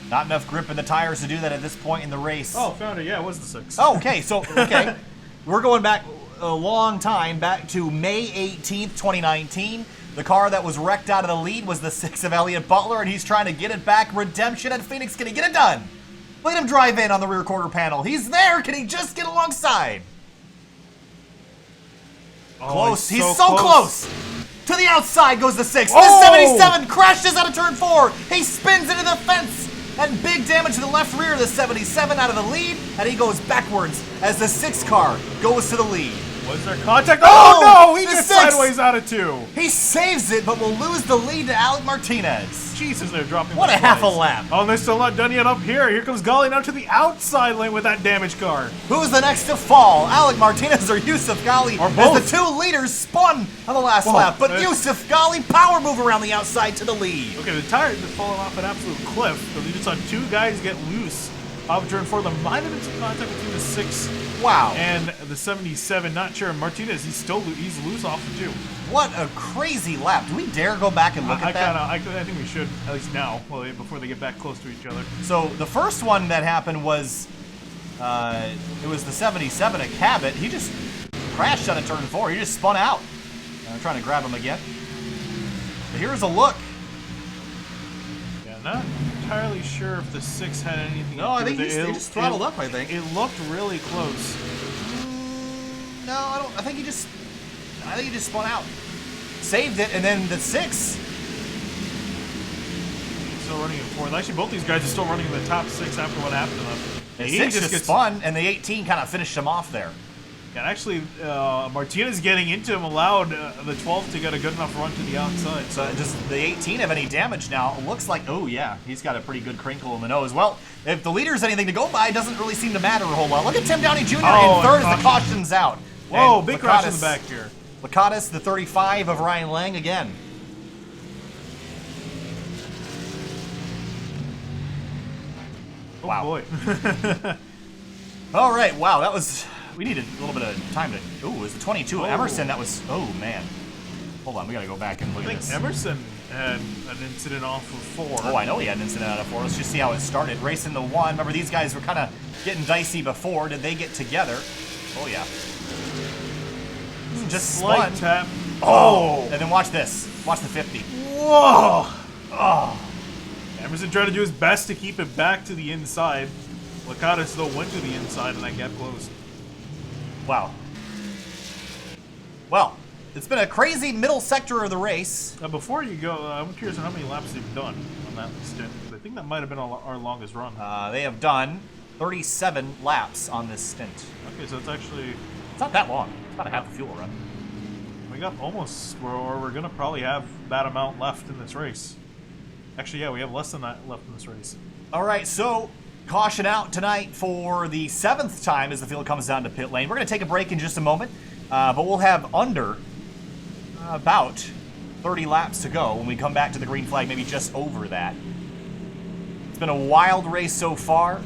A: Not enough grip in the tires to do that at this point in the race.
B: Oh, found it. Yeah, it was the 6.
A: Oh, okay. So, okay. We're going back a long time, back to May 18th, 2019. The car that was wrecked out of the lead was the 6 of Elliott Butler, and he's trying to get it back. Redemption at Phoenix. Can he get it done? Look at him drive in on the rear quarter panel. He's there. Can he just get alongside?
B: Oh,
A: Close. He's so close. To the outside goes the 6.
B: Oh!
A: The 77 crashes out of turn 4. He spins into the fence. And big damage to the left rear of the 77 out of the lead. And he goes backwards as the 6 car goes to the lead.
B: Was there contact? Oh, no! He
A: the
B: just
A: six!
B: sideways out of 2.
A: He saves it, but will lose the lead to Alec Martinez.
B: Jesus, they're dropping
A: What a
B: like
A: half a
B: flies.
A: lap.
B: Oh, and they're still not done yet up here. Here comes Golly now to the outside lane with that damaged car.
A: Who's the next to fall? Alec Martinez or Yusuf Ghali?
B: Or
A: As
B: both.
A: the 2 leaders spun on the last lap, but Yusuf Ghali power move around the outside to the lead.
B: Okay, the tires are falling off an absolute cliff. Because we just saw 2 guys get loose off turn 4. There might have been some contact between the 6
A: Wow.
B: and the 77. Not sure. Martinez, he's loose off the 2.
A: What a crazy lap. Do we dare go back and look at that?
B: I think we should, at least now, before they get back close to each other.
A: So the first one that happened was, it was the 77 at Cabot. He just crashed on a turn 4. He just spun out. I'm trying to grab him again. But here's a look.
B: Yeah, not entirely sure if the 6 had anything
A: No, I
B: to do
A: think
B: with it.
A: he just throttled up, I think.
B: It looked really close.
A: No, I don't. I think he just spun out. Saved it, and then the 6.
B: Still running in 4th. Actually, both these guys are still running in the top 6 after what happened to them.
A: The
B: He
A: 6
B: just
A: just spun, and the 18 kind of finished him off there.
B: And actually, Martinez getting into him allowed the 12 to get a good enough run to the outside.
A: So does the 18 have any damage now? It looks like, oh yeah, he's got a pretty good crinkle in the nose. Well, if the leader's anything to go by, it doesn't really seem to matter a whole lot. Look at Tim Downey Jr. in 3rd as the caution's out.
B: Whoa,
A: And
B: big crash in the
A: Lakatos-
B: back here.
A: Lakatos, the 35 of Ryan Lang again.
B: Oh
A: Wow.
B: boy.
A: All right, wow, that was, we needed a little bit of time to, ooh, it was the 22 of Emerson, that was, oh man. Hold on, we gotta go back and look
B: I
A: at
B: think
A: this.
B: Emerson had an incident off of 4.
A: Oh, I know he had an incident out of 4. Let's just see how it started. Racing the 1. Remember, these guys were kind of getting dicey before. Did they get together? Oh, yeah. Just
B: Slight
A: spun.
B: tap.
A: Oh! And then watch this. Watch the 50.
B: Whoa!
A: Oh!
B: Emerson tried to do his best to keep it back to the inside. Lakatos though went to the inside and that gap closed.
A: Wow. Well, it's been a crazy middle sector of the race.
B: Now before you go, I'm curious on how many laps they've done on that stint. I think that might have been our longest run.
A: They have done 37 laps on this stint.
B: Okay, so it's actually...
A: It's not that long. It's about a half a fuel run.
B: We got almost, or we're going to probably have that amount left in this race. Actually, yeah, we have less than that left in this race.
A: All right, so caution out tonight for the 7th time as the field comes down to pit lane. We're going to take a break in just a moment, but we'll have under about 30 laps to go when we come back to the green flag, maybe just over that. It's been a wild race so far.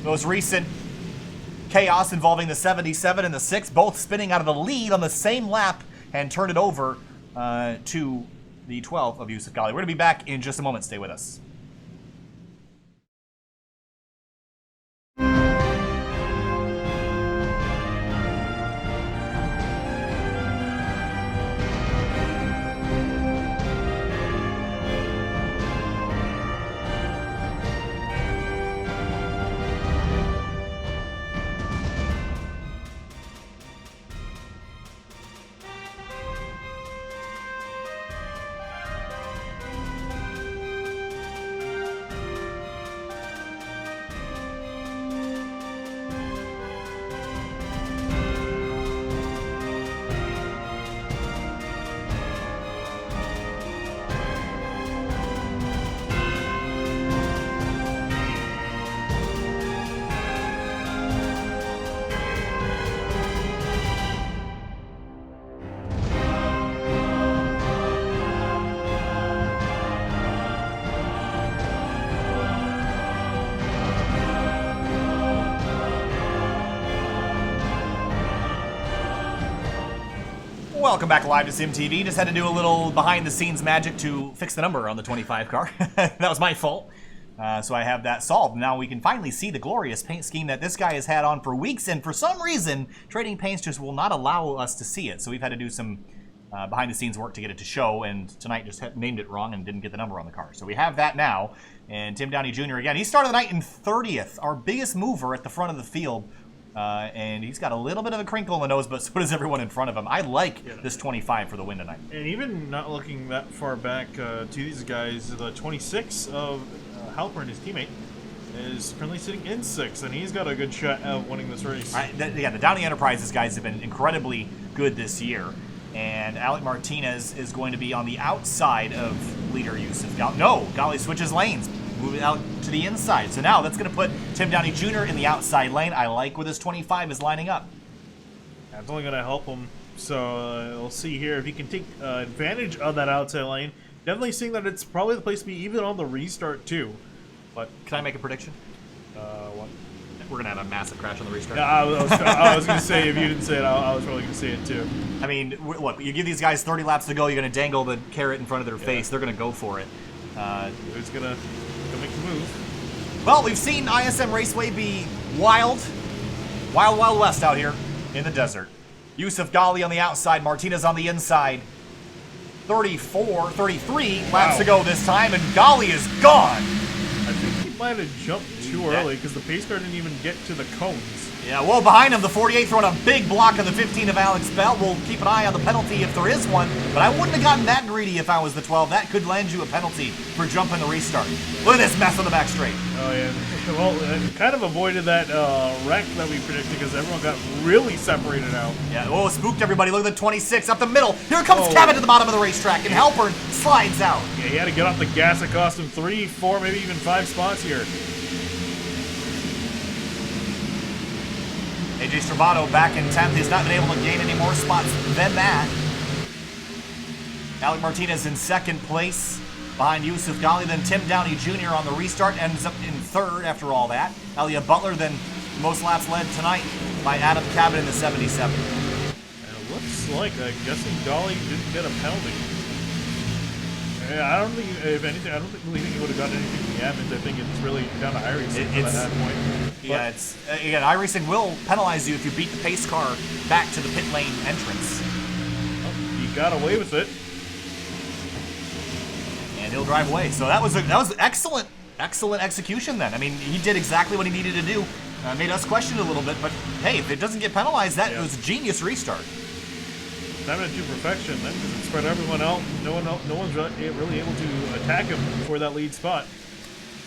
A: Most recent chaos involving the 77 and the 6, both spinning out of the lead on the same lap and turned it over to the 12 of Yusuf Ghali. We're going to be back in just a moment. Stay with us. Welcome back live to SimTV. Just had to do a little behind-the-scenes magic to fix the number on the 25 car. That was my fault. So I have that solved. Now we can finally see the glorious paint scheme that this guy has had on for weeks, and for some reason, Trading Paints just will not allow us to see it. So we've had to do some behind-the-scenes work to get it to show, and tonight just named it wrong and didn't get the number on the car. So we have that now, and Tim Downey Jr. again. He started the night in 30th, our biggest mover at the front of the field. And he's got a little bit of a crinkle in the nose, but so does everyone in front of him. I like this 25 for the win tonight.
B: And even not looking that far back to these guys, the 26 of Halpern, his teammate, is currently sitting in 6th, and he's got a good shot of winning this race.
A: Yeah, the Downey Enterprises guys have been incredibly good this year. And Alec Martinez is going to be on the outside of leader Yusuf Ghali. No, Ghali switches lanes, moving out to the inside. So now that's going to put Tim Downey Jr. in the outside lane. I like where this 25 is lining up.
B: That's only going to help him. So we'll see here if he can take advantage of that outside lane. Definitely seeing that it's probably the place to be, even on the restart too. But
A: can I make a prediction?
B: What?
A: We're gonna have a massive crash on the restart.
B: Yeah, I was gonna say, if you didn't say it, I was probably gonna say it too.
A: I mean, look, you give these guys 30 laps to go, you're gonna dangle the carrot in front of their face. They're gonna go for it.
B: Who's gonna make the move?
A: Well, we've seen ISM Raceway be wild, wild west out here in the desert. Yusuf Ghali on the outside, Martinez on the inside. 33 laps to go this time, and Ghali is gone.
B: I think he might have jumped too early because the pace car didn't even get to the cones.
A: Yeah, well, behind him, the 48 throwing a big block on the 15 of Alex Bell. We'll keep an eye on the penalty if there is one, but I wouldn't have gotten that greedy if I was the 12. That could land you a penalty for jumping the restart. Look at this mess on the back straight.
B: Oh, yeah. Well, kind of avoided that wreck that we predicted because everyone got really separated out.
A: Yeah, oh, spooked everybody. Look at the 26 up the middle. Here comes Kevin to the bottom of the racetrack, and Halpern slides out.
B: Yeah, he had to get off the gas. It cost him 3, 4, maybe even 5 spots here.
A: AJ Stravato back in 10th. He's not been able to gain any more spots than that. Alec Martinez in 2nd place behind Yusuf Ghali. Then Tim Downey Jr. on the restart ends up in 3rd after all that. Elliot Butler then most laps led tonight by Adam Cabot in the 77.
B: And it looks like, I'm guessing Ghali didn't get a penalty. Yeah, I don't think, if anything, I don't really think he would have gotten anything from the admins. I think it's really down to iRacing at that point.
A: Yeah, it's again, iRacing will penalize you if you beat the pace car back to the pit lane entrance.
B: Well, he got away with it,
A: and he'll drive away. So that was excellent execution. Then I mean, he did exactly what he needed to do. Made us question it a little bit, but hey, if it doesn't get penalized, that was a genius restart.
B: Having it to perfection, then, because it spread everyone out. No one's really able to attack him for that lead spot.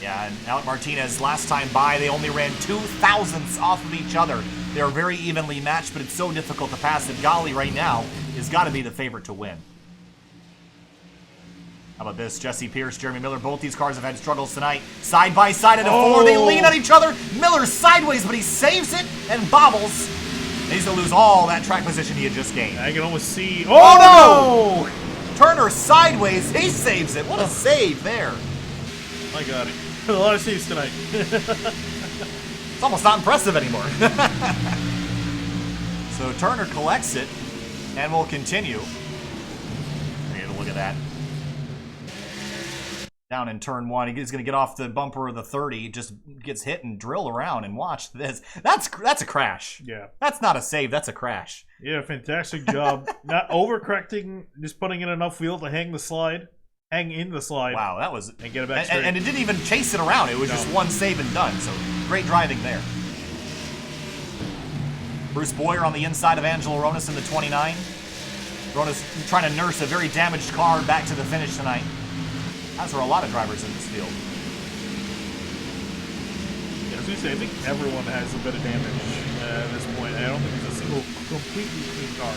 A: Yeah, and Alec Martinez last time by, they only ran 0.02 off of each other. They are very evenly matched, but it's so difficult to pass that Ghali right now has got to be the favorite to win. How about this? Jesse Pierce, Jeremy Miller, both these cars have had struggles tonight. Side by side at a 4, they lean on each other. Miller sideways, but he saves it and bobbles. He's going to lose all that track position he had just gained.
B: I can almost see...
A: Oh, no! Turner sideways, he saves it. What a save there.
B: My God. A lot of saves tonight.
A: It's almost not impressive anymore. So Turner collects it, and will continue. Look at that. Down in turn 1, he's going to get off the bumper of the 30, just gets hit and drill around, and watch this. That's a crash.
B: Yeah.
A: That's not a save, that's a crash.
B: Yeah, fantastic job. Not overcorrecting, just putting in enough wheel to hang in the slide.
A: Wow, that was...
B: And get it back straight.
A: And it didn't even chase it around. It was just one save and done, so great driving there. Bruce Boyer on the inside of Angelo Ronas in the 29. Ronas trying to nurse a very damaged car back to the finish tonight. As are a lot of drivers in this field.
B: Yeah, I was going to say, I think everyone has a bit of damage at this point. I don't think there's a single completely clean car.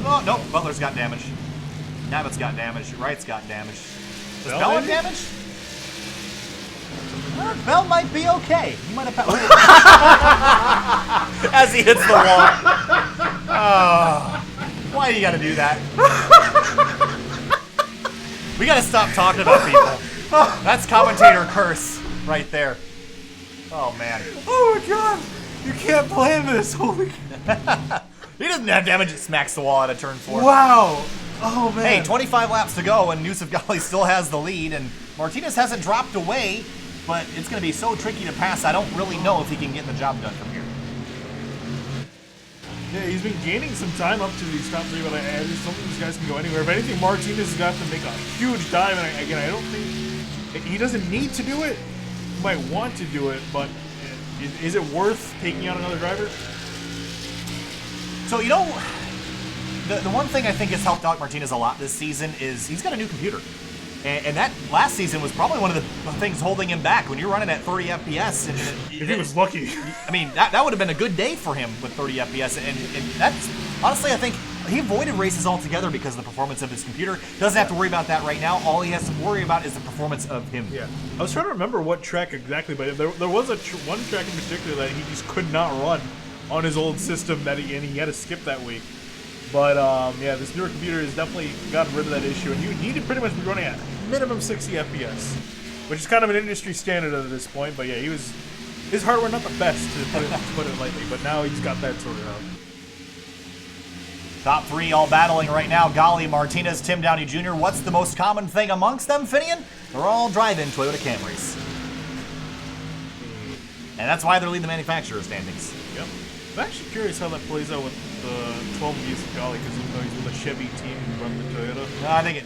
A: Oh, no, Butler's got damage. Cabot's got damage. Wright's got damage. Does Bell have damage? Bell might be okay. He might have... As he hits the wall. Oh. Why do you gotta do that? We gotta stop talking about people. That's commentator curse right there. Oh, man.
C: Oh, my God. You can't plan this. Holy...
A: He doesn't have damage. It smacks the wall out of turn 4.
C: Wow. Oh, man.
A: Hey, 25 laps to go, and Yusuf Ghali still has the lead, and Martinez hasn't dropped away, but it's going to be so tricky to pass. I don't really know if he can get the job done from here.
B: Yeah, he's been gaining some time up to these top 3, but I just don't think these guys can go anywhere. If anything, Martinez has got to make a huge dive, and again, I don't think he doesn't need to do it. He might want to do it, but is it worth taking out another driver?
A: So, you know, the one thing I think has helped Alec Martinez a lot this season is he's got a new computer. And that last season was probably one of the things holding him back. When you're running at 30 FPS, and
B: if he was lucky.
A: I mean, that would have been a good day for him with 30 FPS. And that's, honestly, I think he avoided races altogether because of the performance of his computer. Doesn't have to worry about that right now. All he has to worry about is the performance of him.
B: Yeah. I was trying to remember what track exactly, but there was one track in particular that he just could not run on his old system and he had to skip that week. But yeah, this newer computer has definitely gotten rid of that issue, and you need to pretty much be running at minimum 60 FPS, which is kind of an industry standard at this point. But yeah, his hardware not the best to put it lightly, but now he's got that sorted out.
A: Top three all battling right now. Gali, Martinez, Tim Downey Jr. What's the most common thing amongst them, Finian? They're all driving Toyota Camrys. And that's why they're leading the manufacturer standings.
B: Yep. I'm actually curious how that plays out with the 12 years of Gali, because even though he's with a Chevy team and run the Toyota.
A: No, I think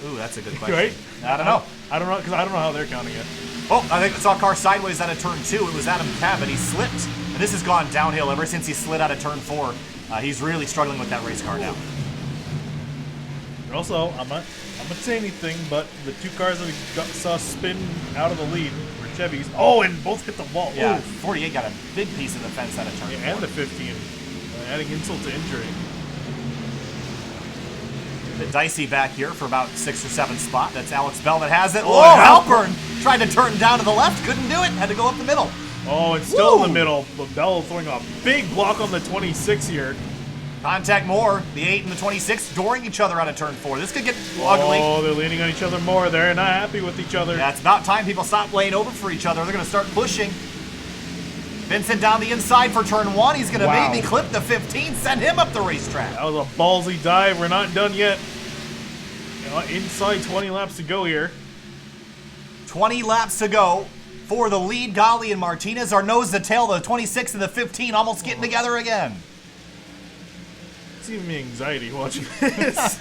A: ooh, that's a good question.
B: Right?
A: I don't know.
B: I don't know, because I don't know how they're counting it.
A: Oh, I think I saw a car sideways out of turn 2. It was Adam Cabot. He slipped. And this has gone downhill ever since he slid out of turn 4. He's really struggling with that race car now.
B: Also, I'm not gonna say anything, but the two cars that we saw spin out of the lead were Chevys. Oh, and both hit the wall.
A: Yeah,
B: Ooh.
A: 48 got a big piece of the fence out of turn 4.
B: And the 15, adding insult to injury.
A: The dicey back here for about 6 or 7 spot. That's Alex Bell that has it.
B: Oh,
A: Oh, Halpern tried to turn down to the left, couldn't do it, had to go up the middle.
B: Oh, it's still
A: Woo!
B: in the middle, but Bell throwing a big block on the 26 here.
A: Contact more. The 8 and the 26 dooring each other out of turn 4. This could get ugly.
B: Oh, they're leaning on each other more. They're not happy with each other.
A: Yeah, it's about time people stop laying over for each other. They're going to start pushing. Vincent down the inside for turn 1. He's going to maybe clip the 15, send him up the racetrack.
B: That was a ballsy dive. We're not done yet. Inside 20 laps to go here.
A: 20 laps to go for the lead. Gali and Martinez are nose to tail. The 26 and the 15 almost getting together again.
B: It's giving me anxiety watching this.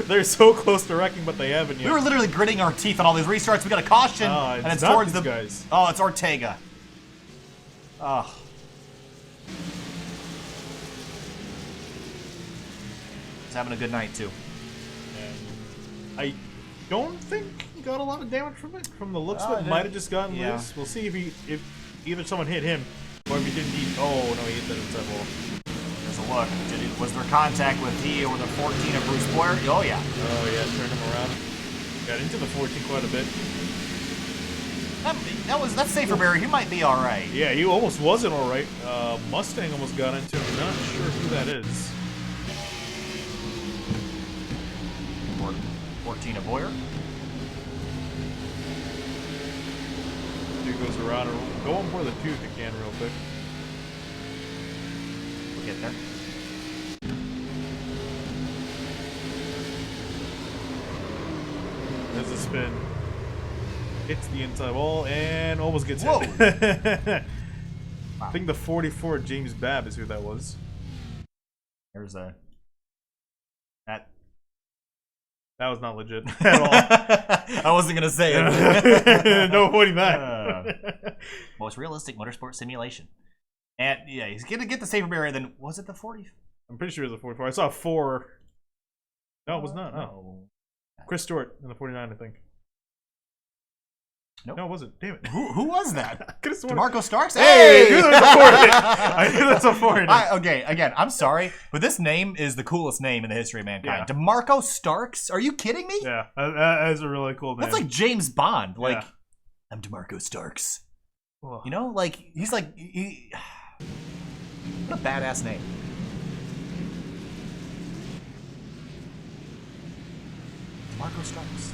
B: They're so close to wrecking, but they haven't yet.
A: We were literally gritting our teeth on all these restarts. We got a caution, and it's
B: not
A: towards
B: these
A: the
B: guys.
A: Oh, it's Ortega. Oh. He's having a good night too.
B: I don't think he got a lot of damage from it. From the looks of it, might have just gotten loose. We'll see if either someone hit him or if he didn't eat. Oh no, he hit that inside wall.
A: There's a look. Was there contact with he or the 14 of Bruce Boyer? Oh yeah.
B: Oh yeah, turned him around. Got into the 14 quite a bit.
A: That's safer Barry. He might be all right.
B: Yeah, he almost wasn't all right. Mustang almost got into him. Not sure who that is.
A: 14 of Boyer.
B: Dude goes around and go on for the two if you can real quick.
A: We'll get there.
B: There's a spin. Hits the inside wall and almost gets
A: Whoa.
B: hit. I think the 44 James Babb is who that was.
A: There's a
B: That was not legit at all.
A: I wasn't gonna say it.
B: No avoiding that.
A: Most realistic motorsport simulation. And yeah, he's gonna get the safer barrier. Then was it the 40?
B: I'm pretty sure it was a 44. I saw a 4. No, it was not. No. Chris Stewart in the 49, I think.
A: Nope.
B: No, it wasn't. Damn it.
A: Who was that? DeMarco Starks?
B: Hey! I knew that was a 40. I knew that's a 40.
A: Okay, again, I'm sorry, but this name is the coolest name in the history of mankind.
B: Yeah.
A: DeMarco Starks? Are you kidding me?
B: Yeah, that is a really cool name.
A: That's like James Bond. Like,
B: Yeah.
A: I'm DeMarco Starks.
B: Ugh.
A: You know, like, he's like, what a badass name. DeMarco Starks.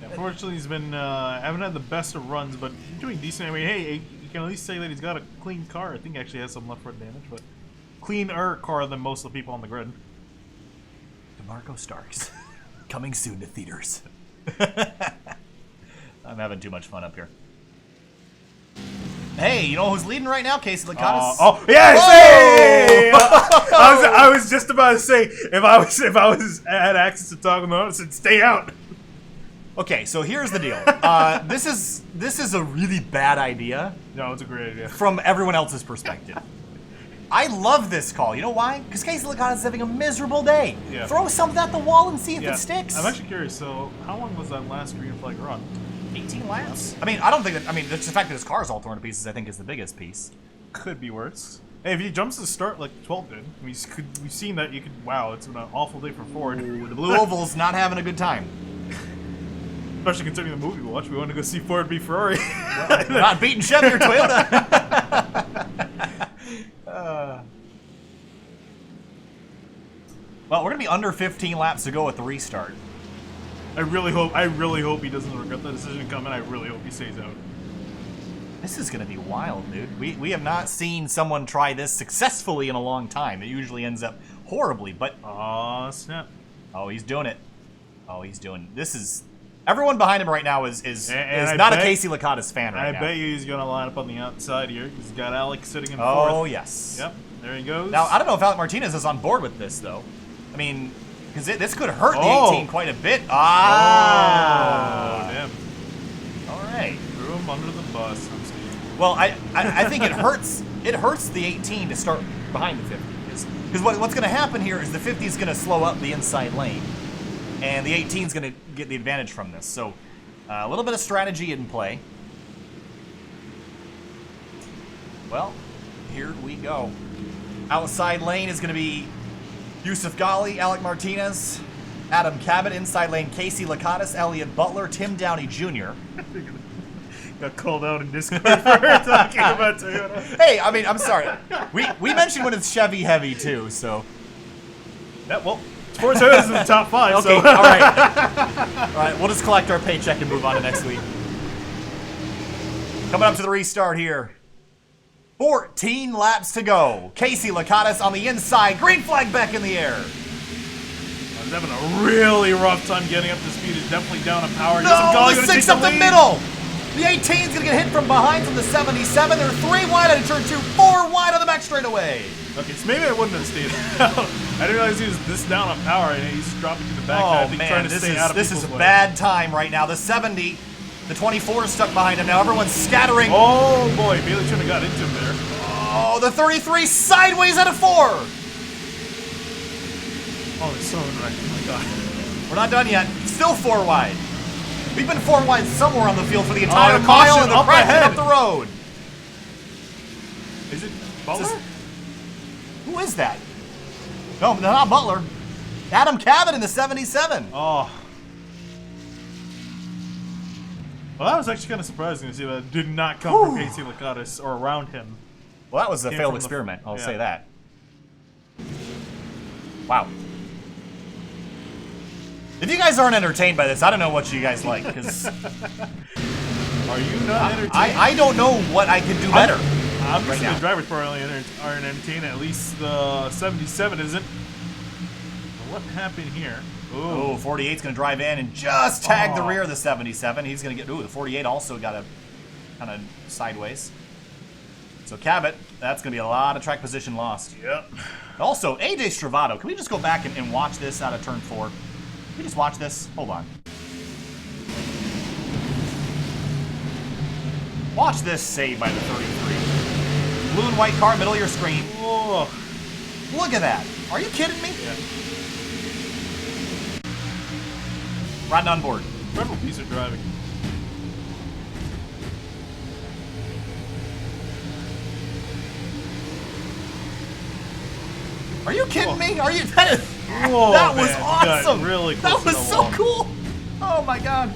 B: Unfortunately, he's been haven't had the best of runs, but doing decent. I mean, hey, you can at least say that he's got a clean car. I think he actually has some left foot damage, but cleaner car than most of the people on the grid.
A: DeMarco Starks. Coming soon to theaters. I'm having too much fun up here. Hey, you know who's leading right now? Casey Lacatus.
B: Oh, yes! Hey! I was just about to say, if I was had access to talk about it, I said stay out.
A: Okay, so here's the deal. This is a really bad idea
B: No, it's a great idea.
A: from everyone else's perspective. I love this call. You know why? Because Casey Licata is having a miserable day.
B: Yeah.
A: Throw something at the wall and see if
B: Yeah.
A: it sticks.
B: I'm actually curious. So, how long was that last green flag run?
A: 18 laps? I mean, I don't think that... I mean, the fact that his car is all torn to pieces, I think, is the biggest piece.
B: Could be worse. Hey, if he jumps to start like 12 did, we've seen that you could... Wow, it's been an awful day for Ford.
A: Ooh, the Blue Oval's not having a good time.
B: Especially considering the movie we watched. We want to go see Ford beat Ferrari.
A: We're not beating Chevy or Toyota. Well, we're going to be under 15 laps to go at the restart.
B: I really hope he doesn't regret the decision coming. I really hope he stays out.
A: This is going to be wild, dude. We have not seen someone try this successfully in a long time. It usually ends up horribly, but...
B: Aw, snap.
A: Oh, he's doing it. Oh, he's doing... This is... Everyone behind him right now is
B: And
A: not a
B: bet-
A: Casey Licata's fan right
B: I
A: now.
B: bet you he's going to line up on the outside here. He's got Alex sitting in
A: Oh,
B: fourth.
A: yes.
B: Yep, there he goes.
A: Now, I don't know if Alec Martinez is on board with this, though. I mean, because this could hurt the
B: Oh.
A: 18 quite a bit.
B: Oh,
A: Ah!
B: damn.
A: All right.
B: Threw him under the bus. I'm saying.
A: Well, I think it hurts the 18 to start behind the 50. Because what's going to happen here is the 50 is going to slow up the inside lane. And the 18 is going to get the advantage from this. So, a little bit of strategy in play. Well, here we go. Outside lane is going to be Yusuf Ghali, Alec Martinez, Adam Cabot. Inside lane, Casey Licata, Elliott Butler, Tim Downey Jr.
B: Got called out in Discord for talking about Toyota.
A: Hey, I mean, I'm sorry. We mentioned when it's Chevy heavy, too, so...
B: Yeah, well, Sports Toyota's in the top 5,
A: Okay,
B: so...
A: all right. All right, we'll just collect our paycheck and move on to next week. Coming up to the restart here. 14 laps to go. Casey Licata on the inside. Green flag back in the air.
B: He's having a really rough time getting up to speed. He's definitely down on power.
A: No, the 6 up the middle. The 18's going to get hit from behind from the 77. They're 3 wide on turn 2, 4 wide on the back straightaway.
B: Okay, so maybe I wouldn't have stayed out. I didn't realize he was this down on power, and he's dropping to the back. I
A: Oh,
B: think
A: man,
B: trying to stay out of
A: this is a
B: people's way.
A: bad time right now. The 70, the 24 is stuck behind him. Now everyone's scattering.
B: Oh boy, Bailey shouldn't have got into him there.
A: Oh, the 33 sideways at a 4.
B: Oh, it's so unreal. Oh my god.
A: We're not done yet. Still 4 wide. We've been 4 wide somewhere on the field for the entire
B: the
A: mile,
B: caution
A: and the
B: up
A: crash
B: ahead.
A: up the road.
B: Is it Butler?
A: Who is that? No, not Butler. Adam Cabot in the 77.
B: Oh. Well, that was actually kind of surprising to see that it did not come from Casey Licata or around him.
A: Well, that was a
B: Came
A: failed
B: from the-
A: experiment. I'll
B: yeah.
A: say that. Wow. If you guys aren't entertained by this, I don't know what you guys like, because
B: Are you not entertained?
A: I don't know what I could do better.
B: Obviously,
A: now.
B: the drivers probably aren't entertained. At least the 77 isn't. What happened here?
A: Oh, 48's going to drive in and just tag the
B: Oh.
A: rear of the 77. He's going to get... Ooh, the 48 also got a kind of sideways. So Cabot, that's going to be a lot of track position lost.
B: Yep.
A: Also, AJ Stravato. Can we just go back and watch this out of turn 4? Can we just watch this? Hold on. Watch this save by the 33. Blue and white car, middle of your screen.
B: Oh.
A: Look at that. Are you kidding me?
B: Yeah.
A: Riding on board.
B: Incredible piece of driving.
A: Are you kidding me? Are you? That is.
B: Whoa,
A: That was
B: man. You got
A: awesome.
B: really
A: That
B: close to
A: was
B: the
A: so
B: wall.
A: cool. Oh my god.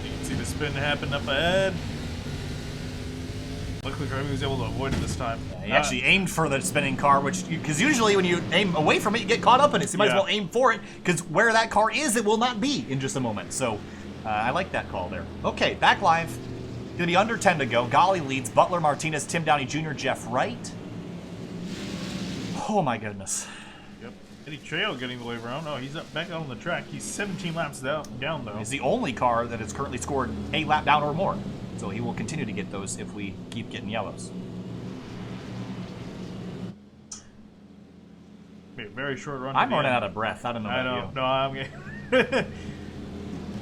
B: You can see the spin happen up ahead. Luckily for him, he was able to avoid it this time.
A: He actually aimed for the spinning car, which because usually when you aim away from it, you get caught up in it. So you might as
B: Yeah.
A: well aim for it because where that car is, it will not be in just a moment. So I like that call there. Okay, back live. Gonna be under 10 to go. Ghali leads. Butler, Martinez, Tim Downey Jr., Jeff Wright. Oh my goodness.
B: Yep. Eddie Trejo getting the way around. Oh, he's up back out on the track. He's 17 laps down though.
A: He's the only car that has currently scored a lap down or more. So he will continue to get those if we keep getting yellows.
B: Be a very short run.
A: I'm running out of breath. I don't know
B: I
A: about
B: know.
A: you.
B: No, I'm getting.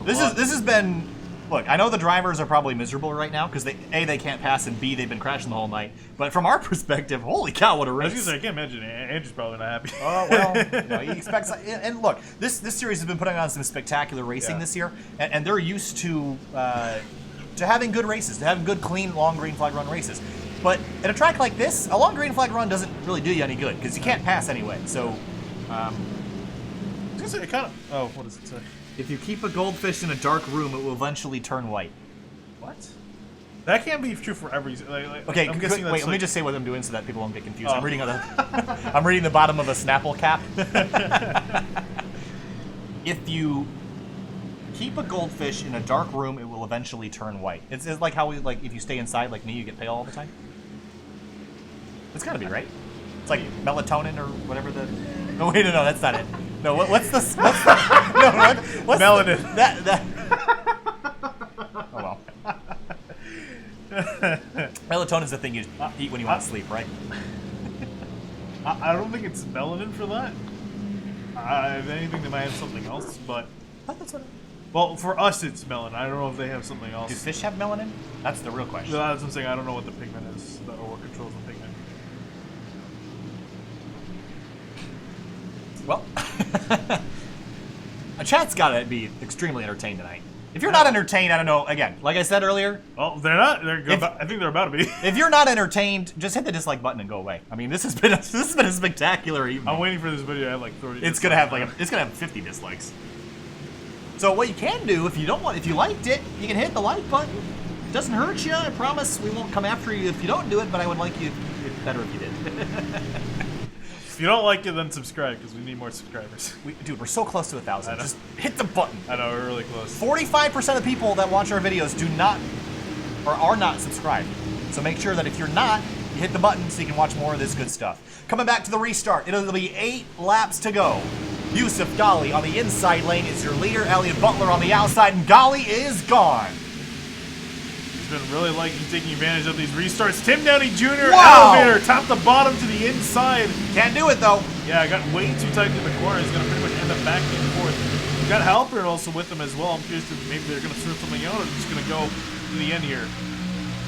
A: This has been look, I know the drivers are probably miserable right now because they can't pass, and B, they've been crashing the whole night. But from our perspective, holy cow, what a race!
B: I was gonna say, I can't imagine Andrew's probably not happy.
A: Oh well, he expects. And look, this series has been putting on some spectacular racing this year, and they're used to having good races, to having good, clean, long green flag run races. But at a track like this, a long green flag run doesn't really do you any good because you can't pass anyway. So.
B: I was gonna say, it kind of. Oh, what does it say?
A: If you keep a goldfish in a dark room, it will eventually turn white.
B: What? That can't be true for every.
A: Okay,
B: I'm guessing
A: wait.
B: that's
A: Let me just say what I'm doing so that people won't get confused. I'm reading I'm reading the bottom of a Snapple cap. If you keep a goldfish in a dark room, it will eventually turn white. It's like how if you stay inside, like me, you get pale all the time. It's gotta be right. It's like melatonin or whatever the. Oh wait, no, that's not it. No, what's the
B: melanin?
A: Oh well. Melatonin is the thing you eat when you want to sleep, right?
B: I don't think it's melanin for that. If anything, they might have something else, but.
A: That's what.
B: Well, for us, it's melanin. I don't know if they have something else.
A: Do fish have melanin? That's the real question.
B: No, that's what I'm saying. I don't know what the pigment is or what controls the pigment.
A: Well, a chat's gotta be extremely entertained tonight. If you're not entertained, I don't know. Again, like I said earlier.
B: Oh, they're not. I think they're about to be.
A: If you're not entertained, just hit the dislike button and go away. I mean, this has been a spectacular evening.
B: I'm waiting for this video to have like 30.
A: It's gonna have it's gonna have 50 dislikes. So what you can do if you liked it, you can hit the like button. It doesn't hurt you. I promise we won't come after you if you don't do it. But I would like you better if you did.
B: If you don't like it, then subscribe, because we need more subscribers.
A: Dude, we're so close to 1,000. Just hit the button.
B: I know, we're really close.
A: 45% of people that watch our videos do not, or are not subscribed. So make sure that if you're not, you hit the button so you can watch more of this good stuff. Coming back to the restart, it'll be 8 laps to go. Yusuf Ghali on the inside lane is your leader. Elliot Butler on the outside, and Ghali is gone.
B: Been really liking taking advantage of these restarts. Tim Downey Jr.
A: Wow.
B: Elevator, top to bottom to the inside.
A: Can't do it though.
B: Yeah, I got way too tight in the corner. He's going to pretty much end up back and forth. We got Halpern also with them as well. I'm curious if maybe they're going to sort something out or they're just going to go to the end here.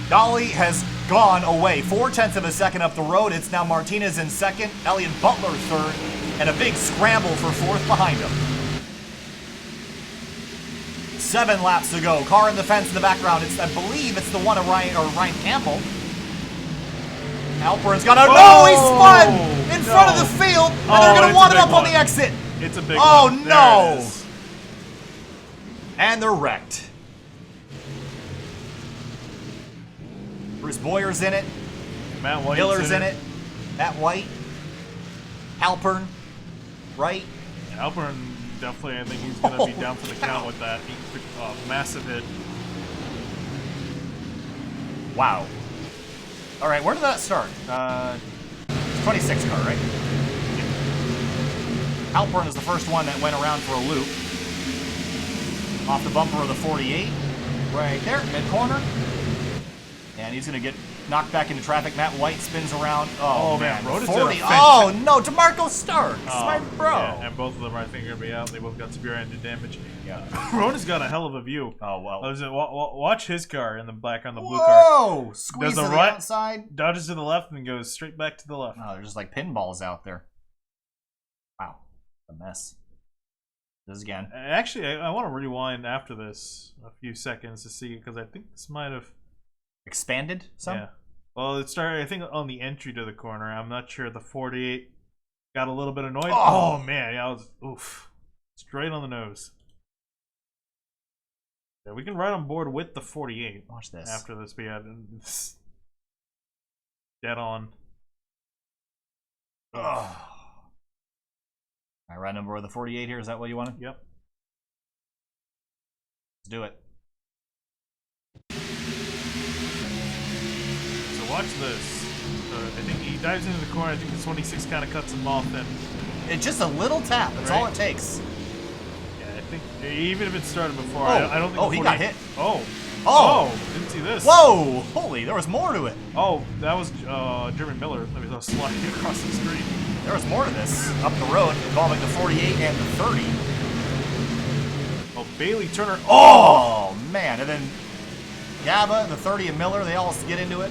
A: Ghali has gone away. 0.4 of a second up the road. It's now Martinez in second, Elliot Butler third, and a big scramble for fourth behind him. 7 laps to go. Car in the fence in the background. I believe it's the one of Ryan Campbell. Halpern's got a no. He spun in front of the field, and they're going to wad it up on the exit.
B: It's a big
A: one. Oh no! And they're wrecked. Bruce Boyer's in it.
B: Matt White's
A: Miller's in it. Matt White. Halpern. Right?
B: And Halpern. Definitely, I think he's going to be down for the count with that massive hit.
A: Wow. All right, where did that start? 26 car, right? Halpern is the first one that went around for a loop. Off the bumper of the 48. Right there, mid-corner. And he's going to get knocked back into traffic. Matt White spins around. Oh man, 40. Oh no, DeMarco Starks, my bro.
B: Yeah, and both of them, I think, are going to be out. They both got severe-ended damage. Yeah. Rona's got a hell of a view.
A: Oh well.
B: Watch his car in the black on the blue car.
A: Whoa! Squeeze to the outside.
B: Dodges to the left and goes straight back to the left.
A: Oh, there's just like pinballs out there. Wow, a mess. This again.
B: Actually, I want to rewind after this a few seconds to see, because I think this might have
A: expanded some?
B: Yeah. Well, it started, I think, on the entry to the corner. I'm not sure. The 48 got a little bit annoyed. Oh man, yeah, I was, oof. Straight on the nose. Yeah, we can ride on board with the 48.
A: Watch this.
B: After this, we had dead on.
A: Oh. I ride on board with the 48 here. Is that what you wanted?
B: Yep.
A: Let's do it.
B: Watch this. I think he dives into the corner. I think the 26 kind of cuts him off. Then
A: it's just a little tap. That's all it takes.
B: Yeah, I think even if it started before, I don't think.
A: Oh, he got hit.
B: Oh, didn't see this.
A: Whoa! Holy, there was more to it.
B: Oh, that was Jeremy Miller. Maybe that was sliding across the street.
A: There was more to this up the road involving the 48 and the 30.
B: Oh, Oh, Bailey Turner.
A: Oh, man. And then Gaba, the 30, and Miller, they all get into it.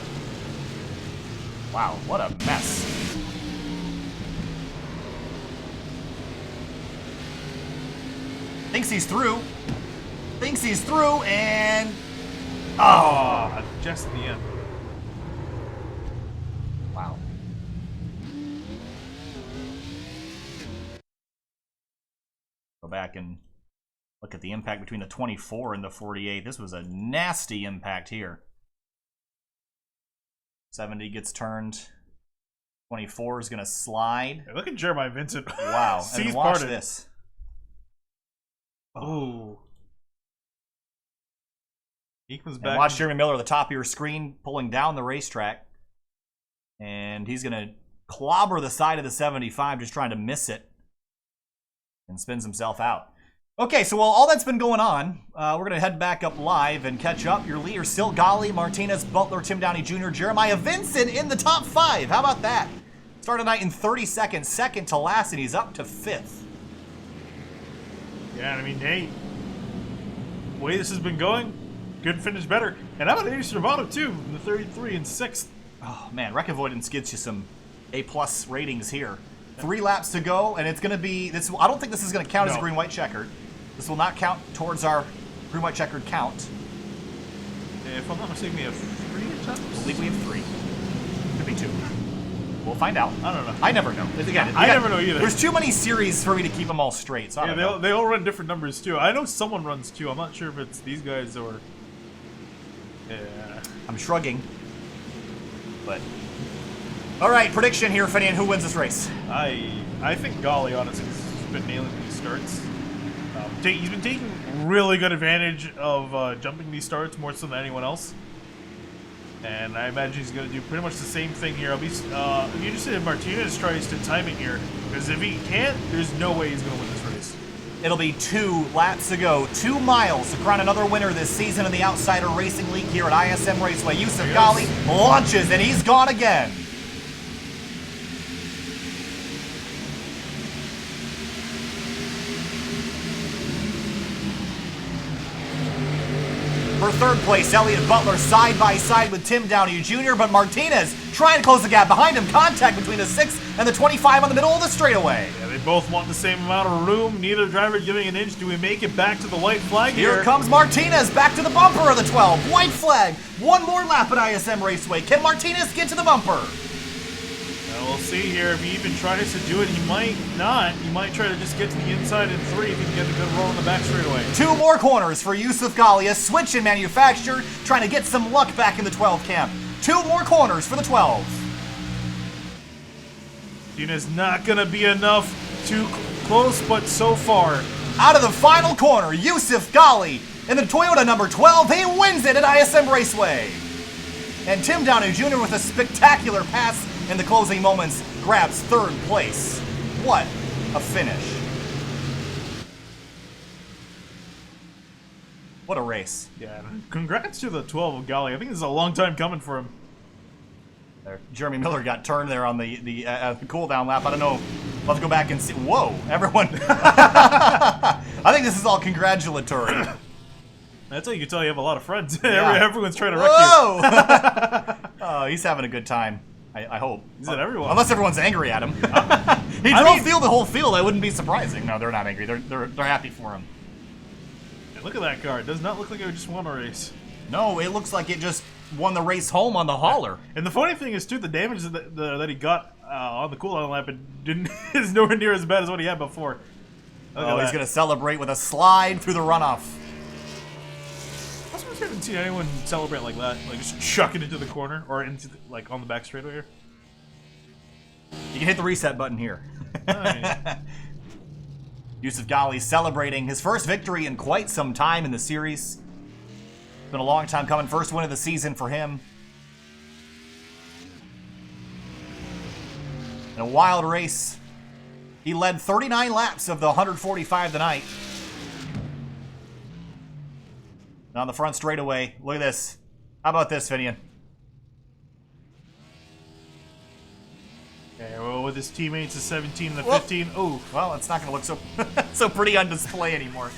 A: Wow, what a mess. Thinks he's through. Thinks he's through, and... Oh,
B: just in the end.
A: Wow. Go back and look at the impact between the 24 and the 48. This was a nasty impact here. 70 gets turned. 24 is going to slide.
B: Hey, look at Jeremiah Vincent.
A: Wow. And watch this.
B: Oh. He comes back.
A: And watch Jeremy Miller at the top of your screen pulling down the racetrack. And he's going to clobber the side of the 75, just trying to miss it. And spins himself out. Okay, so while all that's been going on, we're going to head back up live and catch up. Your leaders still Gali, Martinez, Butler, Tim Downey Jr., Jeremiah Vincent in the top 5. How about that? Started night in 30 seconds, second to last, and he's up to 5th.
B: Yeah, I mean, hey, the way this has been going, could finish better. And how about Ace Servato, too, in the 33 and 6th?
A: Oh, man, Wreck Avoidance gets you some A-plus ratings here. 3 laps to go, and it's going to be... this. I don't think this is going to count as a green-white checkered. This will not count towards our green-white checkered count.
B: If I'm not mistaken, we have 3 attempts?
A: I believe we have 3. Could be 2. We'll find out.
B: I don't know.
A: I never know. Again,
B: I never know either.
A: There's too many series for me to keep them all straight, so I don't know.
B: They all run different numbers, too. I know someone runs 2. I'm not sure if it's these guys or... Yeah.
A: I'm shrugging. But... Alright, prediction here, Finian. Who wins this race?
B: I think Gali, honestly, has been nailing these starts. He's been taking really good advantage of jumping these starts more so than anyone else. And I imagine he's going to do pretty much the same thing here. I'll be interested if Martinez tries to time it here, because if he can't, there's no way he's going to win this race.
A: It'll be 2 laps to go. 2 miles to crown another winner this season in the Outsider Racing League here at ISM Raceway. Yusuf Gali launches, and he's gone again. For 3rd place, Elliott Butler side by side with Tim Downey Jr., but Martinez trying to close the gap behind him. Contact between the 6 and the 25 on the middle of the straightaway.
B: Yeah, they both want the same amount of room. Neither driver giving an inch. Do we make it back to the white flag here?
A: Here comes Martinez back to the bumper of the 12. White flag. One more lap at ISM Raceway. Can Martinez get to the bumper?
B: We'll see here. If he even tries to do it, he might not. He might try to just get to the inside in 3 if he can get a good roll in the back straightaway.
A: 2 more corners for Yusuf Gali, a switch in manufacture, trying to get some luck back in the 12 camp. 2 more corners for the 12.
B: Tina's not going to be enough. Too close, but so far.
A: Out of the final corner, Yusuf Gali in the Toyota number 12. He wins it at ISM Raceway. And Tim Downey Jr. with a spectacular pass in the closing moments grabs 3rd place. What a finish. What a race.
B: Yeah, congrats to the 12 of Gali. I think this is a long time coming for him.
A: There, Jeremy Miller got turned there on the cool-down lap. I don't know. Let's go back and see. Whoa, everyone. I think this is all congratulatory.
B: That's how you can tell you have a lot of friends.
A: Yeah.
B: Everyone's trying to wreck
A: you. Oh, he's having a good time. I hope.
B: He's at everyone.
A: Unless everyone's angry at him. He drove the whole field. That wouldn't be surprising. No, they're not angry. They're happy for him.
B: And look at that car. It does not look like it just won a race.
A: No, it looks like it just won the race home on the hauler.
B: And the funny thing is, too, the damage that he got on the cooldown lap is nowhere near as bad as what he had before.
A: Oh, he's going to celebrate with a slide through the runoff.
B: I haven't seen anyone celebrate like that, like just chuck it into the corner or into like on the back straightaway here.
A: You can hit the reset button here.
B: Nice.
A: Yusuf Gali celebrating his first victory in quite some time in the series. It's been a long time coming. First win of the season for him. In a wild race. He led 39 laps of the 145 tonight. On the front straightaway. Look at this. How about this, Finian?
B: Okay, well, with his teammates, the 17 and the 15. Oh,
A: well, it's not going to look so so pretty on display anymore.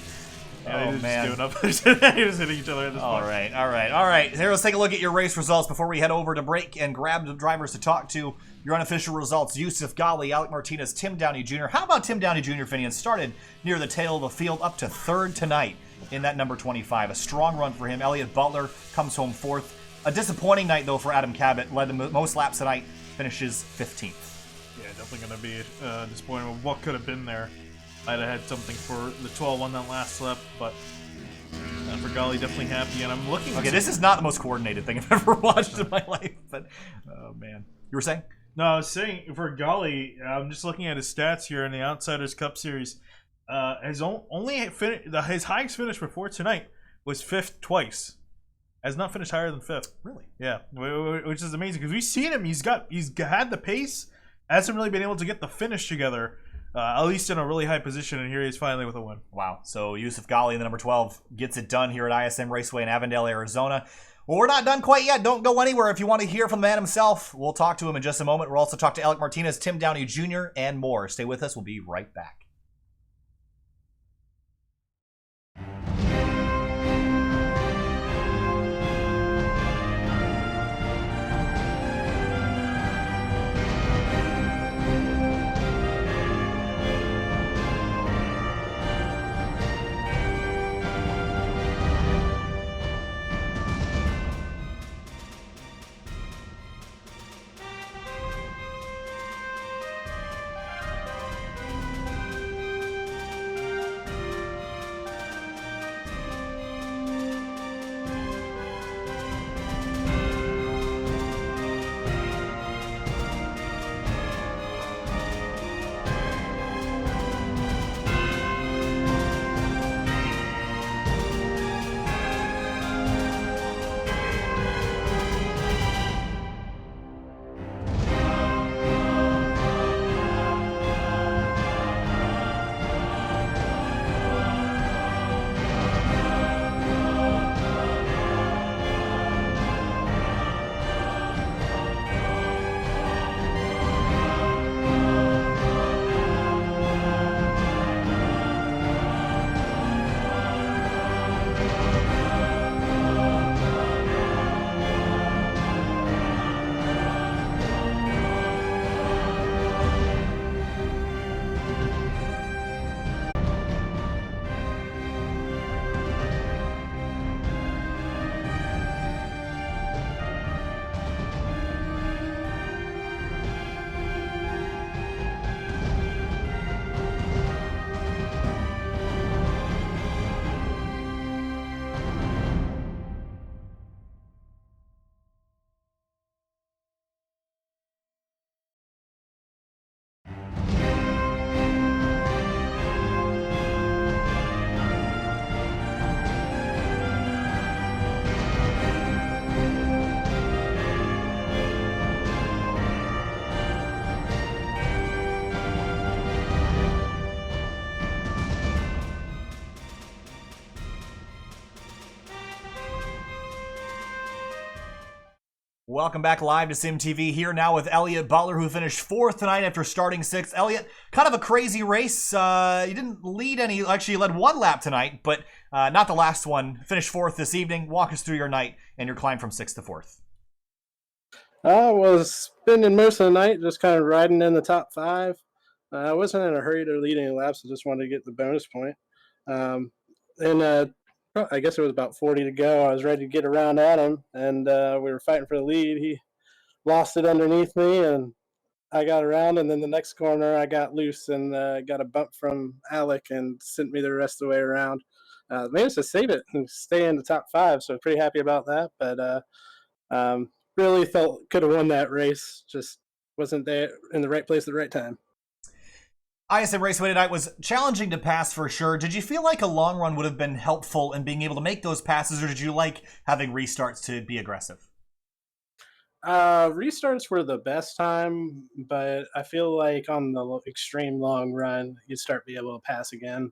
B: Yeah,
A: Oh,
B: they
A: man.
B: just giving up. They're just hitting each other at this
A: All
B: point.
A: right. Here, let's take a look at your race results before we head over to break and grab the drivers to talk to. Your unofficial results: Yusuf Ghali, Alec Martinez, Tim Downey Jr. How about Tim Downey Jr., Finian? Started near the tail of the field, up to third tonight in that number 25. A strong run for him. Elliot Butler comes home fourth. A disappointing night, though, for Adam Cabot. Led the most laps tonight, finishes 15th.
B: Yeah, definitely going to be disappointed with what could have been there. I'd have had something for the 12 on that last lap, but for Ghali, definitely happy. And I'm looking.
A: Okay, this is not the most coordinated thing I've ever watched in my life, but oh man, you were saying?
B: No, I was saying for Ghali, I'm just looking at his stats here in the Outsiders Cup Series. His highest finish before tonight was 5th twice. Has not finished higher than 5th.
A: Really?
B: Yeah, which is amazing because we've seen him. He's had the pace, hasn't really been able to get the finish together. At least in a really high position, and here he is finally with a win.
A: Wow. So Yusuf Ghali in the number 12 gets it done here at ISM Raceway in Avondale, Arizona. Well, we're not done quite yet. Don't go anywhere. If you want to hear from the man himself, we'll talk to him in just a moment. We'll also talk to Alec Martinez, Tim Downey Jr., and more. Stay with us. We'll be right back. Welcome back live to Sim TV here now with Elliot Butler, who finished 4th tonight after starting 6th. Elliot, kind of a crazy race. You didn't lead any, actually you led 1 lap tonight, but not the last one. Finished 4th this evening. Walk us through your night and your climb from 6th to 4th.
D: I was spending most of the night just kind of riding in the top 5. I wasn't in a hurry to lead any laps. I just wanted to get the bonus point. I guess it was about 40 to go. I was ready to get around at him, and we were fighting for the lead. He lost it underneath me, and I got around, and then the next corner I got loose and got a bump from Alec and sent me the rest of the way around. Managed to save it and stay in the top 5, so pretty happy about that. But really felt could have won that race, just wasn't there in the right place at the right time.
A: ISM Raceway tonight was challenging to pass for sure. Did you feel like a long run would have been helpful in being able to make those passes, or did you like having restarts to be aggressive?
D: Restarts were the best time, but I feel like on the extreme long run, you start being able to pass again.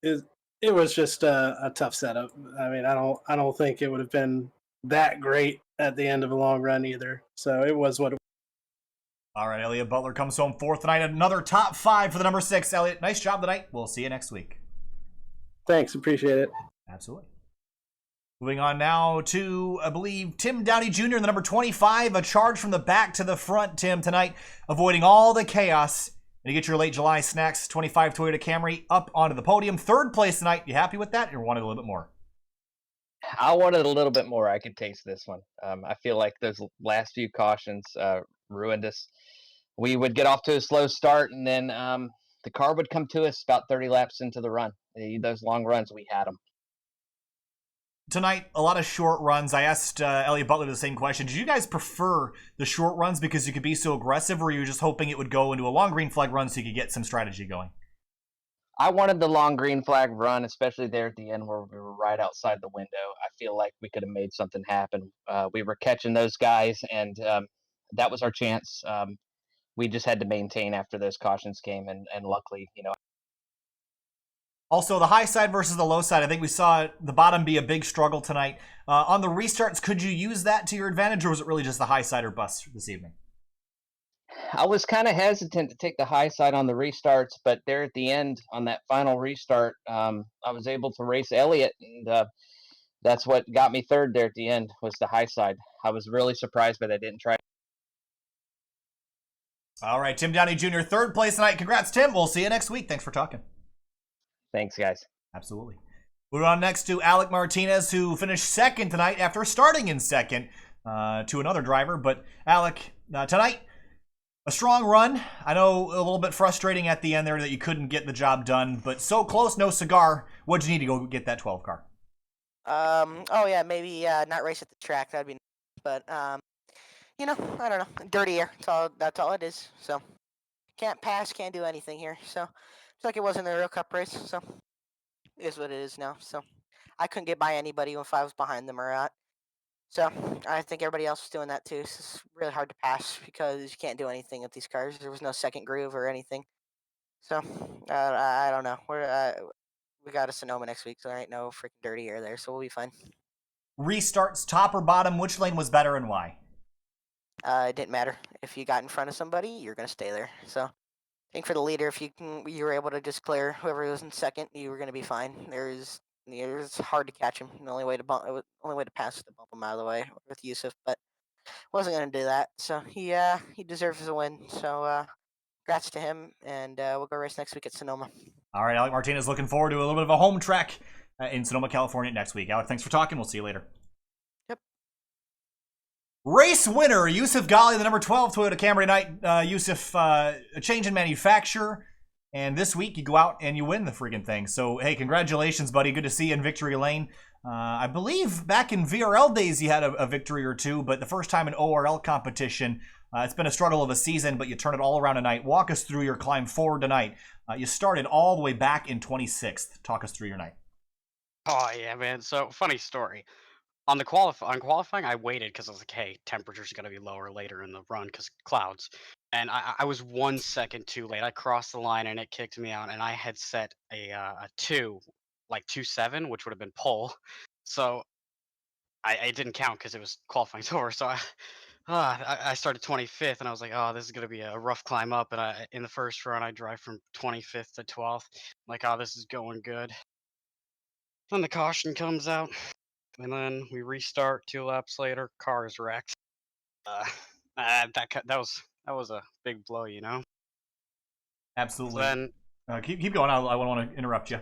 D: It was just a tough setup. I mean, I don't think it would have been that great at the end of a long run either. So it was what it was.
A: All right, Elliot Butler comes home 4th tonight. Another top 5 for the number 6. Elliot, nice job tonight. We'll see you next week.
D: Thanks, appreciate it.
A: Absolutely. Moving on now to, I believe, Tim Downey Jr. in the number 25. A charge from the back to the front, Tim, tonight, avoiding all the chaos. And you get your late July snacks, 25 Toyota Camry, up onto the podium. Third place tonight. You happy with that, or wanted a little bit more?
E: I wanted a little bit more. I could taste this one. I feel like those last few cautions ruined us. We would get off to a slow start, and then the car would come to us about 30 laps into the run. Those long runs, we had them.
A: Tonight, a lot of short runs. I asked Elliot Butler the same question. Did you guys prefer the short runs because you could be so aggressive, or were you just hoping it would go into a long green flag run so you could get some strategy going?
E: I wanted the long green flag run, especially there at the end where we were right outside the window. I feel like we could have made something happen. We were catching those guys, and that was our chance. We just had to maintain after those cautions came, and luckily,
A: Also, the high side versus the low side. I think we saw the bottom be a big struggle tonight. On the restarts, could you use that to your advantage, or was it really just the high side or bust this evening?
E: I was kind of hesitant to take the high side on the restarts, but there at the end on that final restart, I was able to race Elliott, and that's what got me third there at the end was the high side. I was really surprised, but I didn't try.
A: All right, Tim Downey Jr., third place tonight. Congrats, Tim. We'll see you next week. Thanks for talking.
E: Thanks, guys.
A: Absolutely. We're on next to Alec Martinez, who finished second tonight after starting in second to another driver. But Alec, tonight, a strong run. I know a little bit frustrating at the end there that you couldn't get the job done, but so close, no cigar. What'd you need to go get that 12 car?
F: Oh yeah, maybe not race at the track. That'd be nice. But I don't know. Dirty air. That's all it is. So can't pass, can't do anything here. So it's like it wasn't a real cup race. So it is what it is now. So I couldn't get by anybody if I was behind them or not. So I think everybody else was doing that too. So it's really hard to pass because you can't do anything with these cars. There was no second groove or anything. So I don't know. We got a Sonoma next week, so there ain't no freaking dirty air there. So we'll be fine.
A: Restarts, top or bottom, which lane was better and why?
F: It didn't matter. If you got in front of somebody, you're gonna stay there. So I think for the leader, if you were able to just clear whoever was in second, you were gonna be fine. It's hard to catch him. The only way to pass is to bump him out of the way with Yusuf, but wasn't gonna do that. So he deserves a win. So congrats to him, and we'll go race next week at Sonoma.
A: All right, Alec Martinez looking forward to a little bit of a home track in Sonoma, California next week. Alec, thanks for talking. We'll see you later.
F: Yep.
A: Race winner, Yusuf Ghali, the number 12 Toyota Camry night. Yusuf, a change in manufacturer. And this week, you go out and you win the freaking thing. So, hey, congratulations, buddy. Good to see you in victory lane. I believe back in VRL days, you had a victory or two, but the first time in ORL competition, it's been a struggle of a season, but you turn it all around tonight. Walk us through your climb forward tonight. You started all the way back in 26th. Talk us through your night.
G: Oh yeah, man. So funny story. On qualifying, I waited because I was like, hey, temperature's gonna be lower later in the run because clouds. And I was 1 second too late. I crossed the line and it kicked me out. And I had set a 2.7, which would have been pole. So I didn't count because it was qualifying's over. So I started 25th, and I was like, oh, this is gonna be a rough climb up. And in the first run, I drive from 25th to 12th. Like, oh, this is going good. Then the caution comes out, and then we restart 2 laps later. Car is wrecked. That was a big blow, you know.
A: Absolutely.
G: Then
A: keep going. I want to interrupt you.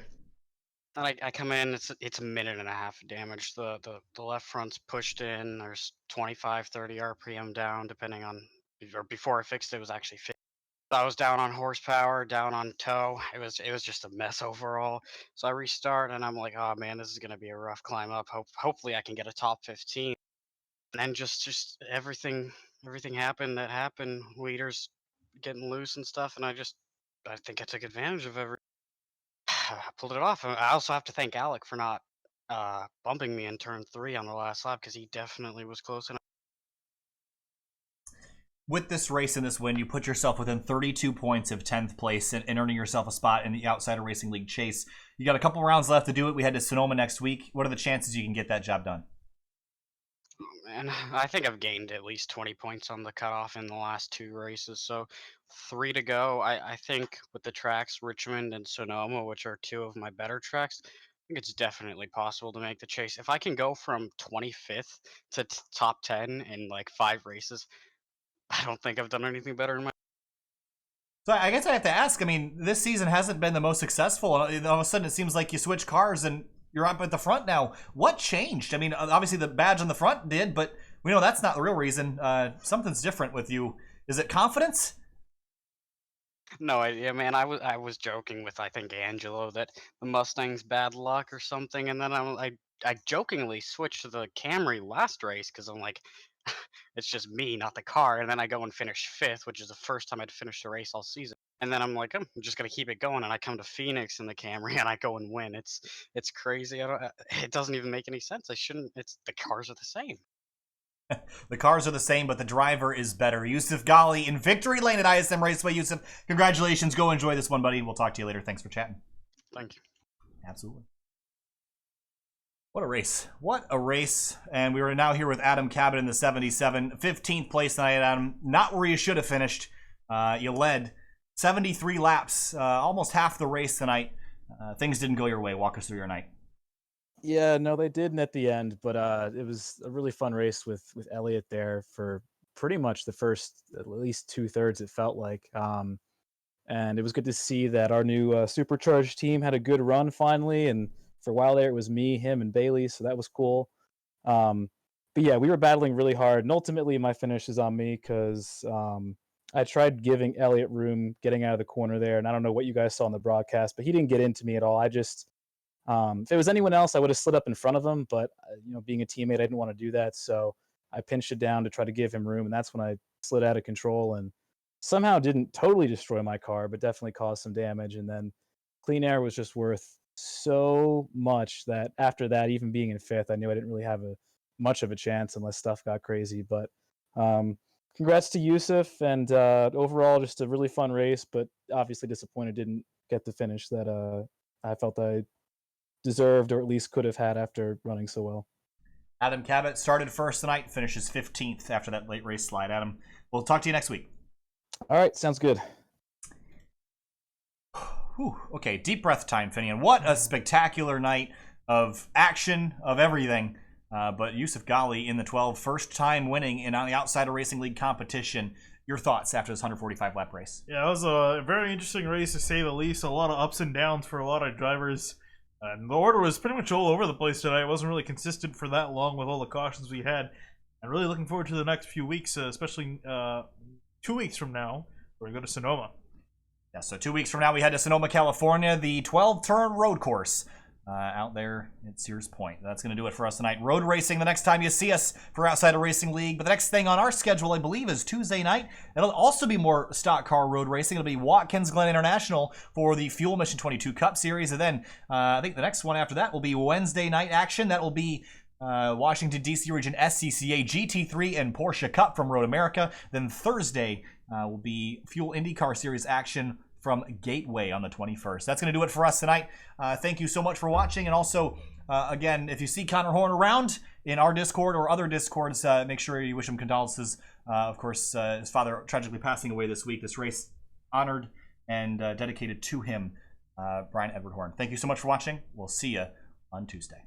G: then I come in. It's a minute and a half of damage. The left front's pushed in. There's 25, 30 RPM down, depending on. Or before I fixed it, it was actually fixed. I was down on horsepower, down on tow. It was just a mess overall. So I restart, and I'm like, oh man, this is gonna be a rough climb up. Hopefully I can get a top 15. And then just everything happened that happened. Leaders getting loose and stuff, and I think I took advantage of every. I pulled it off. I also have to thank Alec for not bumping me in turn 3 on the last lap because he definitely was close enough.
A: With this race and this win, you put yourself within 32 points of 10th place and earning yourself a spot in the Outsider Racing League chase. You got a couple rounds left to do it. We head to Sonoma next week. What are the chances you can get that job done?
G: Oh, man, I think I've gained at least 20 points on the cutoff in the last 2 races. So 3 to go. I think with the tracks Richmond and Sonoma, which are 2 of my better tracks, think it's definitely possible to make the chase. If I can go from 25th to top 10 in like 5 races, I don't think I've done anything better in my.
A: So I guess I have to ask, I mean, this season hasn't been the most successful. All of a sudden it seems like you switch cars and you're up at the front now. What changed? I mean, obviously the badge on the front did, but we know that's not the real reason. Something's different with you. Is it confidence?
G: No idea, man. I was joking with I think Angelo that the Mustang's bad luck or something, and then I jokingly switched to the Camry last race because I'm like, it's just me, not the car. And then I go and finish 5th, which is the first time I'd finished a race all season. And then I'm like, I'm just gonna keep it going, and I come to Phoenix in the Camry and I go and win. It's crazy. I don't. It doesn't even make any sense. I shouldn't. It's the cars are the same.
A: The cars are the same, but the driver is better. Yusuf Ghali in victory lane at ISM Raceway. Yusuf, congratulations. Go enjoy this one, buddy. We'll talk to you later. Thanks for chatting.
G: Thank you.
A: Absolutely. What a race. What a race. And we are now here with Adam Cabot in the 77. 15th place tonight, Adam. Not where you should have finished. You led 73 laps, almost half the race tonight. Things didn't go your way. Walk us through your night.
H: Yeah, no, they didn't at the end, but it was a really fun race with Elliott there for pretty much the first at least 2/3. It felt like, and it was good to see that our new supercharged team had a good run finally. And for a while there, it was me, him, and Bailey, so that was cool. But yeah, we were battling really hard, and ultimately my finish is on me because I tried giving Elliott room getting out of the corner there, and I don't know what you guys saw on the broadcast, but he didn't get into me at all. I just if it was anyone else, I would have slid up in front of him, but being a teammate, I didn't want to do that, so I pinched it down to try to give him room, and that's when I slid out of control and somehow didn't totally destroy my car, but definitely caused some damage. And then clean air was just worth so much that after that, even being in 5th, I knew I didn't really have much of a chance unless stuff got crazy. But congrats to Yusuf, and overall just a really fun race, but obviously disappointed didn't get the finish that I felt I deserved, or at least could have had after running so well.
A: Adam Cabot started first tonight, finishes 15th after that late race slide. Adam, we'll talk to you next week.
H: All right, sounds good.
A: Whew. Okay, deep breath time, Finian. What a spectacular night of action, of everything. But Yusuf Ghali in the 12, first time winning in the Outsider Racing League competition. Your thoughts after this 145 lap race?
B: Yeah, it was a very interesting race to say the least. A lot of ups and downs for a lot of drivers. And the order was pretty much all over the place tonight. It wasn't really consistent for that long with all the cautions we had. And really looking forward to the next few weeks, especially 2 weeks from now, where we go to Sonoma.
A: Yeah, so 2 weeks from now we head to Sonoma, California, the 12-turn road course out there at Sears Point. That's going to do it for us tonight. Road racing the next time you see us for Outsider Racing League. But the next thing on our schedule, I believe, is Tuesday night. It'll also be more stock car road racing. It'll be Watkins Glen International for the Fuel Mission 22 Cup Series. And then I think the next one after that will be Wednesday night action. That will be Washington, D.C. region SCCA GT3 and Porsche Cup from Road America. Then Thursday will be Fuel IndyCar Series action from Gateway on the 21st. That's going to do it for us tonight. Thank you so much for watching. And also, again, if you see Connor Horn around in our Discord or other Discords, make sure you wish him condolences. Of course, his father tragically passing away this week. This race honored and dedicated to him, Brian Edward Horn. Thank you so much for watching. We'll see you on Tuesday.